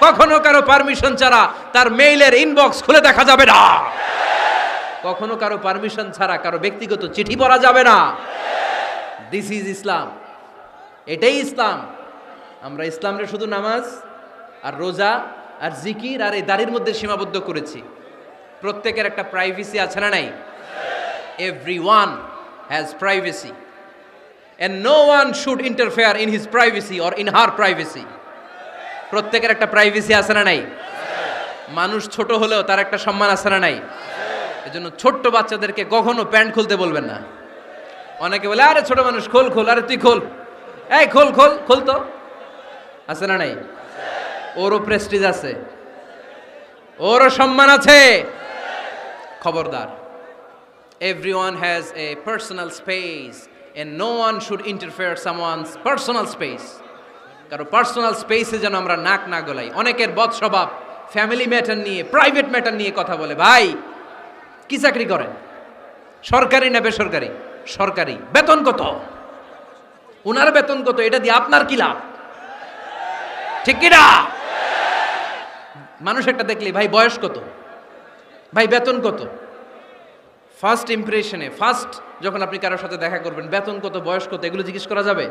কখনো কারো পারমিশন ছাড়া তার মেইলের ইনবক্স খুলে দেখা যাবে না। কখনো কারো পারমিশন ছাড়া কারো ব্যক্তিগত চিঠি পড়া যাবে না। দিস ইজ ইসলাম, এটাই ইসলাম। আমরা ইসলামরে শুধু নামাজ আর রোজা আর জিকির আর এই দাড়ির মধ্যে সীমাবদ্ধ করেছি। প্রত্যেকের একটা প্রাইভেসি আছে না নাই? Everyone has privacy and no one should interfere in his privacy or in her privacy. প্রত্যেকের একটা প্রাইভেসি আছে না নাই? মানুষ ছোট হলেও তার একটা সম্মান আছে না নাই? এজন্য ছোট্ট বাচ্চাদেরকে কখনো প্যান্ট খুলতে বলবেন না। অনেকে বলে আরে ছোট মানুষ খোল, আরে তুই খোল, এই খোল তো। আছে না নাই? ওরও প্রেস্টিজ আছে, ওরও সম্মান আছে। খবরদার, everyone has a personal space and no one should interfere someone's personal space. কারো পার্সোনাল স্পেসে যেন আমরা নাক না গলাই। অনেকের বদ স্বভাব ফ্যামিলি ম্যাটার নিয়ে, প্রাইভেট ম্যাটার নিয়ে কথা বলে। ভাই কি চাকরি করেন? সরকারি না বেসরকারি? সরকারি। বেতন কত? উনার বেতন কত? এটা দিয়ে আপনার কি লাভ? ঠিক কি না? মানুষ একটা দেখলে ভাই বয়স কত, ভাই বেতন কত? ফার্স্ট ইমপ্রেশনে, ফার্স্ট যখন আপনি কারোর সাথে দেখা করবেন, বেতন কত, বয়স কত, এগুলো জিজ্ঞেস করা যাবে?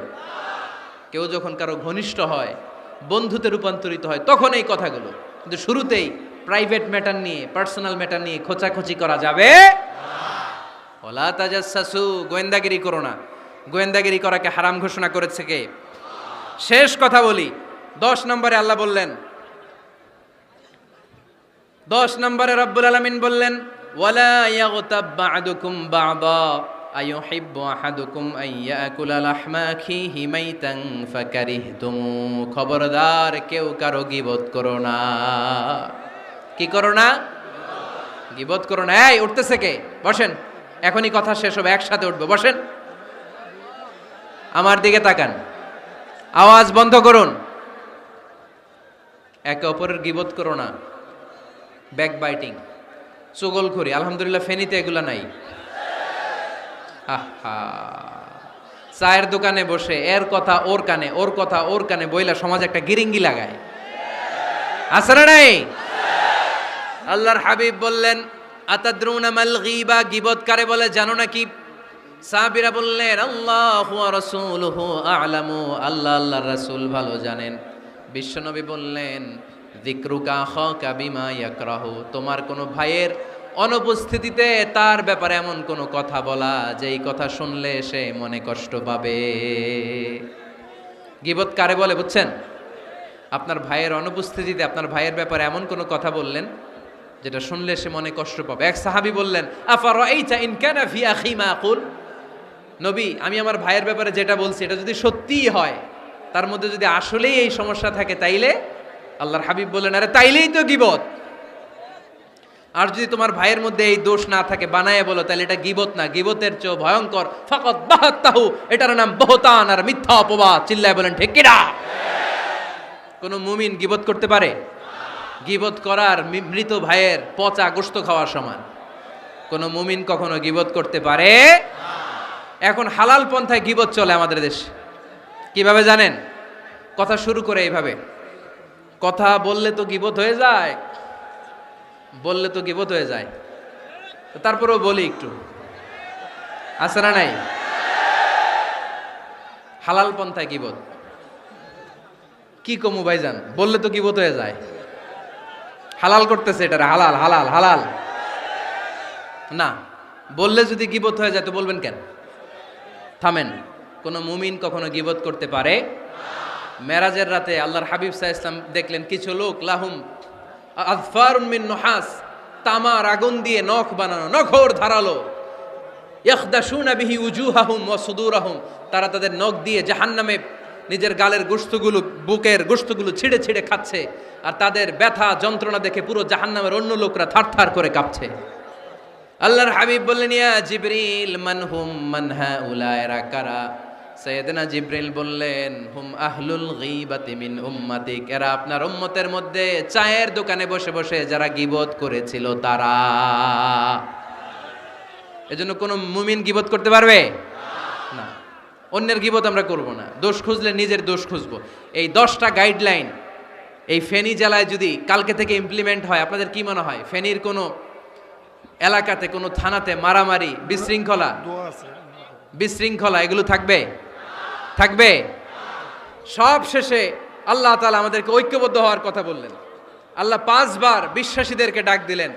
কেউ যখন কারো ঘনিষ্ঠ হয়, বন্ধুতে রূপান্তরিত হয়, তখন এই কথাগুলো। কিন্তু শুরুতেই প্রাইভেট ম্যাটার নিয়ে, পার্সোনাল ম্যাটার নিয়ে খোঁচাখুচি করা যাবে ওয়ালা তাজাসসু, গোয়েন্দাগিরি করো না। গোয়েন্দাগিরি করাকে হারাম ঘোষণা করেছে কে? শেষ কথা বলি, 10 নম্বরে আল্লাহ বললেন, 10 নম্বরে রব্বুল আলামিন বললেন ওয়ালা ইয়াগতাব বা'দুকুম বা'দা আইয়ুহিব্বু আহাদুকুম আইয়াকুলা লাহমা আখিহি মাইতান ফাকারিহতুম। খবরদার, কেউ কারো গীবত করো না। কি করো না? গীবত করো না। এই উঠতেছে কে? বসেন, এখনই কথা শেষ হবে, একসাথে উঠবে। বসেন, আমার দিকে তাকান, আওয়াজ বন্ধ করুন। একে অপরের গীবত করো না। ব্যাকবাইটিং, চুগলখড়ি, আলহামদুলিল্লাহ ফেনীতে এগুলা নাই। চায়ের দোকানে বসে এর কথা ওর কানে, ওর কথা ওর কানে বইলা সমাজ একটা গিরিঙ্গি লাগায়। আছে না নাই? আল্লাহর হাবিব বললেন আতাদরুনা মাল গীবা, গীবত কারে বলে জানো নাকি? সাহাবীরা বললেন আল্লাহু ওয়া রাসূলুহু আ'লামু, আল্লাহ আল্লাহর রাসূল ভালো জানেন। বিশ্বনবী বললেন যিকরুকা আখাকা বিমা ইয়াকরাহু, তোমার কোনো ভাইয়ের অনুপস্থিতিতে তার ব্যাপারে এমন কোনো কথা বলা যেই কথা শুনলে সে মনে কষ্ট পাবে। গীবত কারে বলে বুঝছেন? আপনার ভাইয়ের অনুপস্থিতিতে আপনার ভাইয়ের ব্যাপারে এমন কোনো কথা বললেন যেটা শুনলে সে মনে কষ্ট পাবে। এক সাহাবী বললেন আফারাইতা ইন কানা ফি আখি মা আকুল, নবী আমি আমার ভাইয়ের ব্যাপারে যেটা বলছি এটা যদি সত্যিই হয়, তার মধ্যে যদি আসলেই এই সমস্যা থাকে, তাইলে? আল্লাহর হাবিব বললেন আরে তাইলেই তো গীবত। আর যদি তোমার ভাইয়ের মধ্যে এই দোষ না থাকে বানায়ে বলো, তাহলে এটা গীবত না, গীবতের চেয়ে ভয়ঙ্কর। ফাকাত বাহাত্তাহু, এটার নাম বহতান আর মিথ্যা অপবাদ। চিল্লায় বলেন ঠিক কিনা? কোন মুমিন গীবত করতে পারে? গীবত করার মৃত ভাইয়ের পচা গোশত খাওয়ার সমান। কোন মুমিন কখনো গীবত করতে পারে? এখন হালাল পন্থায় গীবত চলে আমাদের দেশে। কিভাবে জানেন? কথা শুরু করে এইভাবে, কথা বললে তো গীবত হয়ে যায়, বললে তো গীবত হয়ে যায়, তারপরেও বলি একটু, আছে না নাই? হালাল পন্থায় গীবত কি কমু ভাইজান, বললে তো গীবত হয়ে যায়। হালাল করতেছে এটা, হালাল হালাল হালাল না, বললে যদি গীবত হয়ে যায় তো বলবেন কেন? থামেন। কোন মুমিন কখনো গীবত করতে পারে? মেরাজের রাতে আল্লাহর হাবিব সাল্লাল্লাহু আলাইহি ওয়াসাল্লাম দেখলেন কিছু লোক লাহুম আযফারুন মিন নুহাস, তামার আগুন দিয়ে নখ বানানো, নখর ধারালো, ইয়াখদাশুনা বিহি উজুহাহুম ওয়া সুদুরাহুম, তারা তাদের নখ দিয়ে জাহান্নামে নিজের গালের গোশতগুলো, বুকের গোশতগুলো ছিঁড়ে ছিঁড়ে খাচ্ছে, আর তাদের ব্যথা যন্ত্রণা দেখে পুরো জাহান্নামের অন্য লোকরা থারথার করে কাঁপছে। আল্লাহর হাবিব বললেন ইয়া জিবরিল মানহুম মান হাউলা, এরা কারা? সাইয়েদনা জিবরিল বললেন হুম আহলুল গীবাতি মিন উম্মাতিক, এরা আপনার উম্মতের মধ্যে চায়ের দোকানে বসে বসে যারা গীবত করেছিল তারা। এজন্য কোন মুমিন গীবত করতে পারবে না। অন্যের গীবত আমরা করব না, দোষ খুঁজলে নিজের দোষ খুঁজবো। এই 10টা গাইডলাইন এই ফেনী জেলায় যদি কালকে থেকে ইমপ্লিমেন্ট হয়, আপনাদের কি মনে হয় ফেনীর কোনো এলাকাতে, কোনো থানাতে মারামারি, বিশৃঙ্খলা এগুলো থাকবে? থাকবে? সব শেষে আল্লাহ তাআলা আমাদেরকে ঐক্যবদ্ধ হওয়ার কথা বললেন। আল্লাহ 5 বার বিশ্বাসীদেরকে ডাক দিলেন,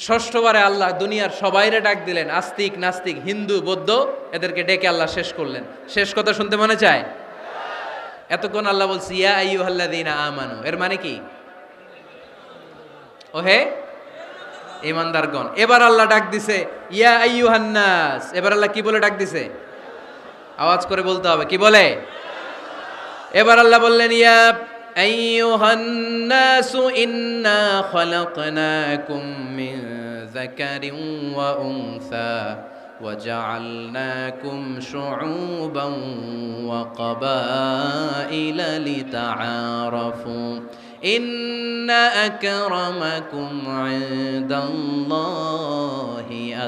6ষ্ঠবারে আল্লাহ দুনিয়ার সবাইরে ডাক দিলেন, আস্তিক নাস্তিক হিন্দু বৌদ্ধ এদেরকে ডেকে আল্লাহ শেষ করলেন। শেষ কথা শুনতে মনে চায়? এতক্ষণ আল্লাহ বলছে ইয়া আইয়ুহাল্লাযীনা আমানু, এর মানে কি? ওহে ঈমানদারগণ। এবার আল্লাহ ডাক দিছে ইয়া আইয়ুহান নাস, এবার আল্লাহ কি বলে ডাক দিছে? আওয়াজ করে বলতে হবে, কি বলে? এবার আল্লাহ বললেন ইয়া আইয়ুহান নাসু ইন্না খালাকনাকুম মিন যাকারিন ওয়া উনসা ওয়া জাআলনাকুম শুউবান ওয়া ক্বাবাইলা লিতাআরাফু ইন্না আকরামাকুম ইনদাল্লাহি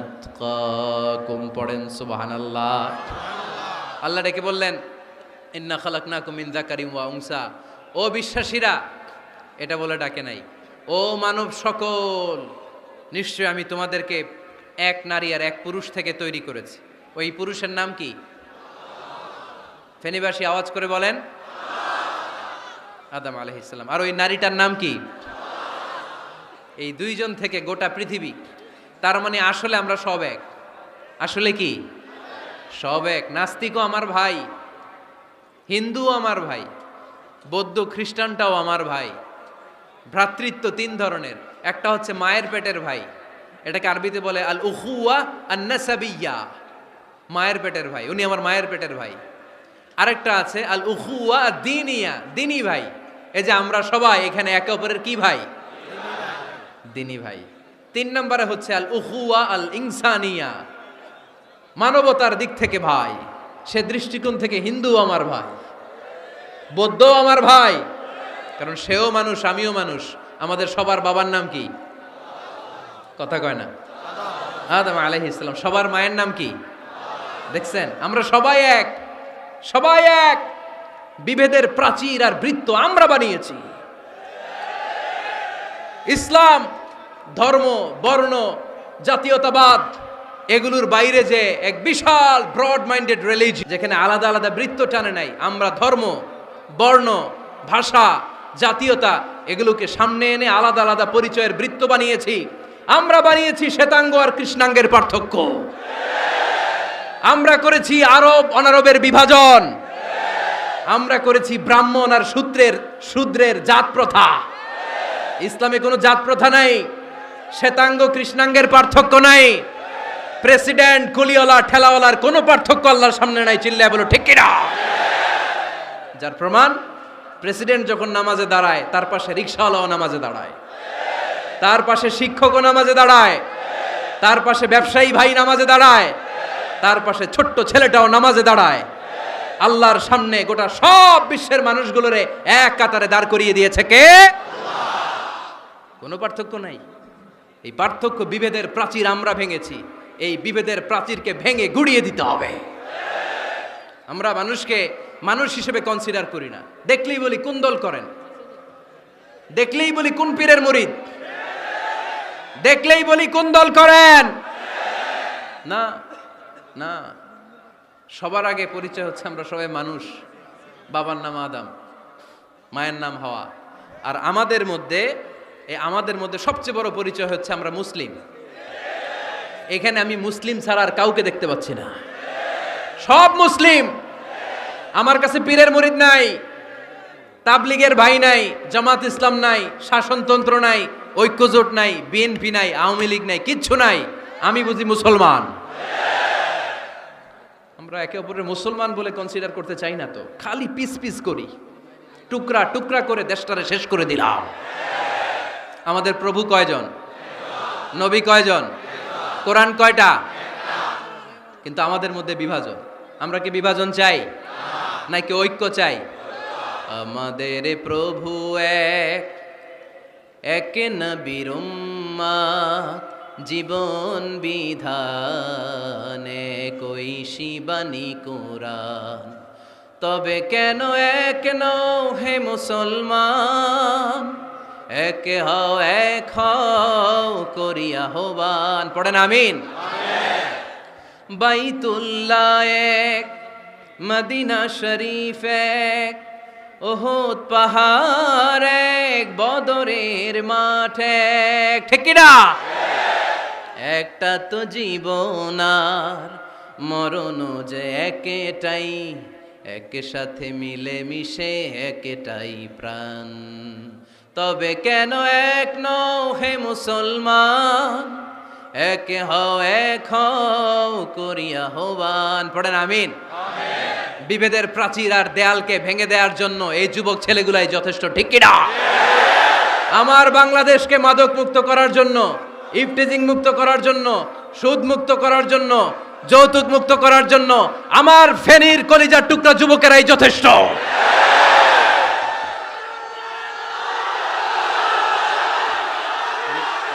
আতকাকুম। পড়েন সুবহানাল্লাহ। আল্লাহ ডেকে বললেন ইন্না খালাকনাকুম মিন যাকারিন ওয়া উনসা, ও বিশ্বাসীরা, এটা বলে ডাকে নাই, ও মানব সকল, নিশ্চয় আমি তোমাদেরকে এক নারী আর এক পুরুষ থেকে তৈরি করেছি। ওই পুরুষের নাম কি? ফেনীবাসী আওয়াজ করে বলেন আদম আলাইহিস সালাম। আর ওই নারীটার নাম কি? এই দুইজন থেকে গোটা পৃথিবী। তার মানে আসলে আমরা সব এক। আসলে কি? সব এক। নাস্তিকও আমার ভাই, হিন্দুও আমার ভাই, বৌদ্ধ খ্রিস্টানটাও আমার ভাই। ভ্রাতৃত্ব 3 ধরনের। একটা হচ্ছে মায়ের পেটের ভাই, এটাকে আরবিতে বলে আল উখুয়া আন নাসাবিয়্যা, মায়ের পেটের ভাই, উনি আমার মায়ের পেটের ভাই। আরেকটা আছে আল উখুয়া দ্বীনিয়া, দ্বীনি ভাই। এই যে আমরা সবাই এখানে একে অপরের কি ভাই? দ্বীনি ভাই। 3 নম্বরে হচ্ছে আল উখুয়া আল ইনসানিয়া, মানবতার দিক থেকে ভাই। সে দৃষ্টিকোণ থেকে হিন্দু আমার ভাই, বৌদ্ধ আমার ভাই, কারণ সেও মানুষ আমিও মানুষ। আমাদের সবার বাবার নাম কি? কথা কয় না? আদম আলাইহিস সালাম। সবার মায়ের নাম কি? দেখছেন, আমরা সবাই এক, সবাই এক। বিভেদের প্রাচীর আর বৃত্ত আমরা বানিয়েছি। ইসলাম ধর্ম, বর্ণ, জাতীয়তাবাদ এগুলোর বাইরে যে এক বিশাল ব্রড মাইন্ডেড রিলিজিয়ন, যেখানে আলাদা আলাদা বৃত্ত টানে নাই। আমরা ধর্ম, বর্ণ, ভাষা, জাতীয়তা এগুলোকে সামনে এনে আলাদা আলাদা পরিচয়ের বৃত্ত বানিয়েছি। আমরা বানিয়েছি শ্বেতাঙ্গ আর কৃষ্ণাঙ্গের পার্থক্য। আমরা করেছি আরব অনারবের বিভাজন। আমরা করেছি ব্রাহ্মণ আর শূদ্রের জাত প্রথা। ইসলামে কোনো জাত প্রথা নাই, শ্বেতাঙ্গ কৃষ্ণাঙ্গের পার্থক্য নাই, প্রেসিডেন্ট কুলিওয়ালা ঠেলাওয়ালার কোনো পার্থক্য আল্লাহর সামনে নাই। চিল্লায় বলো ঠিক কিনা? যার প্রমাণ, প্রেসিডেন্ট যখন নামাজে দাঁড়ায় তার পাশে রিকশাওয়ালাও নামাজে দাঁড়ায়, তার পাশে শিক্ষকও নামাজে দাঁড়ায়, তার পাশে ব্যবসায়ী ভাই নামাজে দাঁড়ায়, তার পাশে ছোট্ট ছেলেটাও নামাজে দাঁড়ায়। আল্লাহর সামনে গোটা সব বিশ্বের মানুষগুলোরে এক কাতারে দাঁড় করিয়ে দিয়েছে কে? কোনো পার্থক্য নাই। এই পার্থক্য বিভেদের প্রাচীর আমরা ভেঙেছি। এই বিভেদের প্রাচীরকে ভেঙে গুড়িয়ে দিতে হবে। আমরা মানুষকে মানুষ হিসেবে কনসিডার করি না। দেখলেই বলি কোন দল করেন, দেখলেই বলি কোন পীরের মুরিদ, দেখলেই বলি কোন দল করেন। না না, সবার আগে পরিচয় হচ্ছে আমরা সবাই মানুষ। বাবার নাম আদম, মায়ের নাম হাওয়া। আর আমাদের মধ্যে সবচেয়ে বড় পরিচয় হচ্ছে আমরা মুসলিম। এখানে আমি মুসলিম ছাড়া আর কাউকে দেখতে পাচ্ছি না। সব মুসলিম। আমার কাছে পীরের মুরিদ নাই, তাবলিগের ভাই নাই, জামাত ইসলাম নাই, শাসনতন্ত্র নাই, ঐক্যজোট নাই, বিএনপি নাই, আওয়ামী লীগ নাই, কিচ্ছু নাই। আমি বুঝি মুসলমান। আমরা একে অপরের মুসলমান বলে কনসিডার করতে চাই না তো, খালি পিস পিস করি, টুকরা টুকরা করে দেশটারে শেষ করে দিলাম। আমাদের প্রভু কয়জন? নবী কয়জন? কোরআন কয়টা? কিন্তু আমাদের মধ্যে বিভাজন। আমরা কি বিভাজন চাই নাকি ঐক্য চাই? আমাদের প্রভু এক, এক নবীর উম্মত, জীবন বিধানে কই শিবানী কোরআন। তবে কেন এক নও হে মুসলমান, এক হও এক হও করিয়া আহ্বান। পড়েন আমিন। বাইতুল্লাহ এক, মদিনা শরীফ এক, ওহদ পাহাড় এক, বদরের মাঠ এক। ঠিক কিনা? একটা তো জীবন আর মরণ যে একটাই, এক সাথে মিলে মিশে একটাই প্রাণ। তবে কেন এক নও হে মুসলমান, এক হও এক হও করিয়া আহ্বান। পড়েন আমিন। বিভেদের প্রাচীর আর দেয়ালকে ভেঙে দেওয়ার জন্য এই যুবক ছেলেগুলাই যথেষ্ট। ঠিক কিনা? আমার বাংলাদেশকে মাদক মুক্ত করার জন্য, ইফটিজিং মুক্ত করার জন্য, সুদ মুক্ত করার জন্য, যৌতুক মুক্ত করার জন্য আমার ফেনীর কলিজার টুকরা যুবকেরাই যথেষ্ট।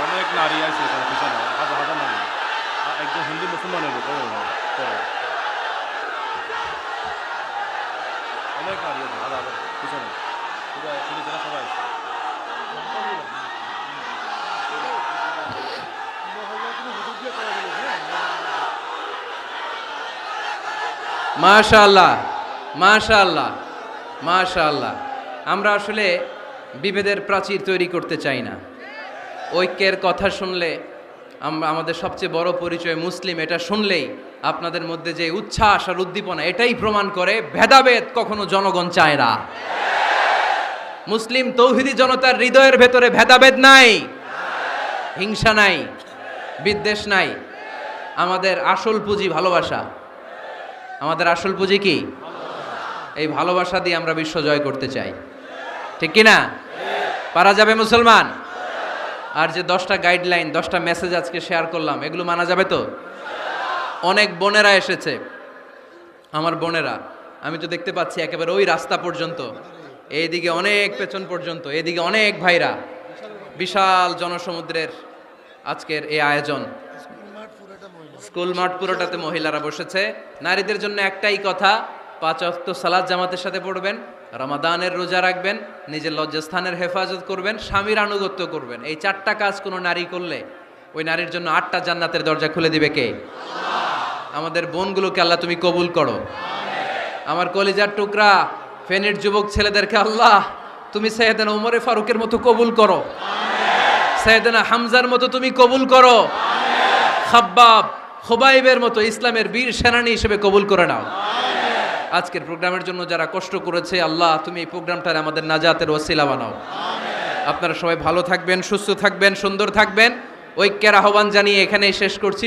অনেক নারী আছে পিছনে, হাজার হাজার নারী, একজন হিন্দু মুসলমানের অনেক নারী আছে, হাজার হাজার পিছনে, সবাই আছে। মাশাআল্লাহ, মাশাআল্লাহ, মাশাআল্লাহ। আমরা আসলে বিভেদের প্রাচীর তৈরি করতে চাই না। ঐক্যের কথা শুনলে আমরা, আমাদের সবচেয়ে বড় পরিচয় মুসলিম, এটা শুনলেই আপনাদের মধ্যে যে উচ্ছ্বাস আর উদ্দীপনা, এটাই প্রমাণ করে ভেদাভেদ কখনো জনগণ চায় না। মুসলিম তৌহিদি জনতার হৃদয়ের ভেতরে ভেদাভেদ নাই, হিংসা নাই, বিদ্বেষ নাই। আমাদের আসল পুঁজি ভালোবাসা। আমাদের আসল পুঁজি কি? এই ভালোবাসা দিয়ে আমরা বিশ্ব জয় করতে চাই। ঠিক কি না? পারা যাবে মুসলমান? আর যে 10টা গাইডলাইন, 10টা মেসেজ আজকে শেয়ার করলাম, এগুলো মানা যাবে তো? অনেক বোনেরা এসেছে, আমার বোনেরা, আমি তো দেখতে পাচ্ছি একেবারে ওই রাস্তা পর্যন্ত, এইদিকে অনেক পেছন পর্যন্ত, এদিকে অনেক ভাইরা। বিশাল জনসমুদ্রের আজকের এই আয়োজন। স্কুল মাঠ পুরোটাতে মহিলারা বসেছে। নারীদের জন্য একটাই কথা, 5 ওয়াক্ত সালাত জামাতের সাথে পড়বেন, রমাদানের রোজা রাখবেন, নিজের লজ্জাস্থানের হেফাজত করবেন, স্বামীর আনুগত্য করবেন। এই 4টা কাজ কোনো নারী করলে ওই নারীর জন্য 8টা জান্নাতের দরজা খুলে দিবে কে? আমাদের বোনগুলোকে আল্লাহ তুমি কবুল করো। আমার কলিজার টুকরা ফেনীর যুবক ছেলেদেরকে আল্লাহ তুমি সাইয়েদনা উমরে ফারুকের মতো কবুল করো, সাইয়েদনা হামজার মতো তুমি কবুল করো, খাব্বাব খুবাইবের মতো ইসলামের বীর সেনানী হিসেবে কবুল করে নাও। আজকের প্রোগ্রামের জন্য যারা কষ্ট করেছে আল্লাহ তুমি এই প্রোগ্রামটার আমাদের নাজাতের ওসিলা বানাও। আপনারা সবাই ভালো থাকবেন, সুস্থ থাকবেন, সুন্দর থাকবেন। ঐক্যের আহ্বান জানিয়ে এখানেই শেষ করছি।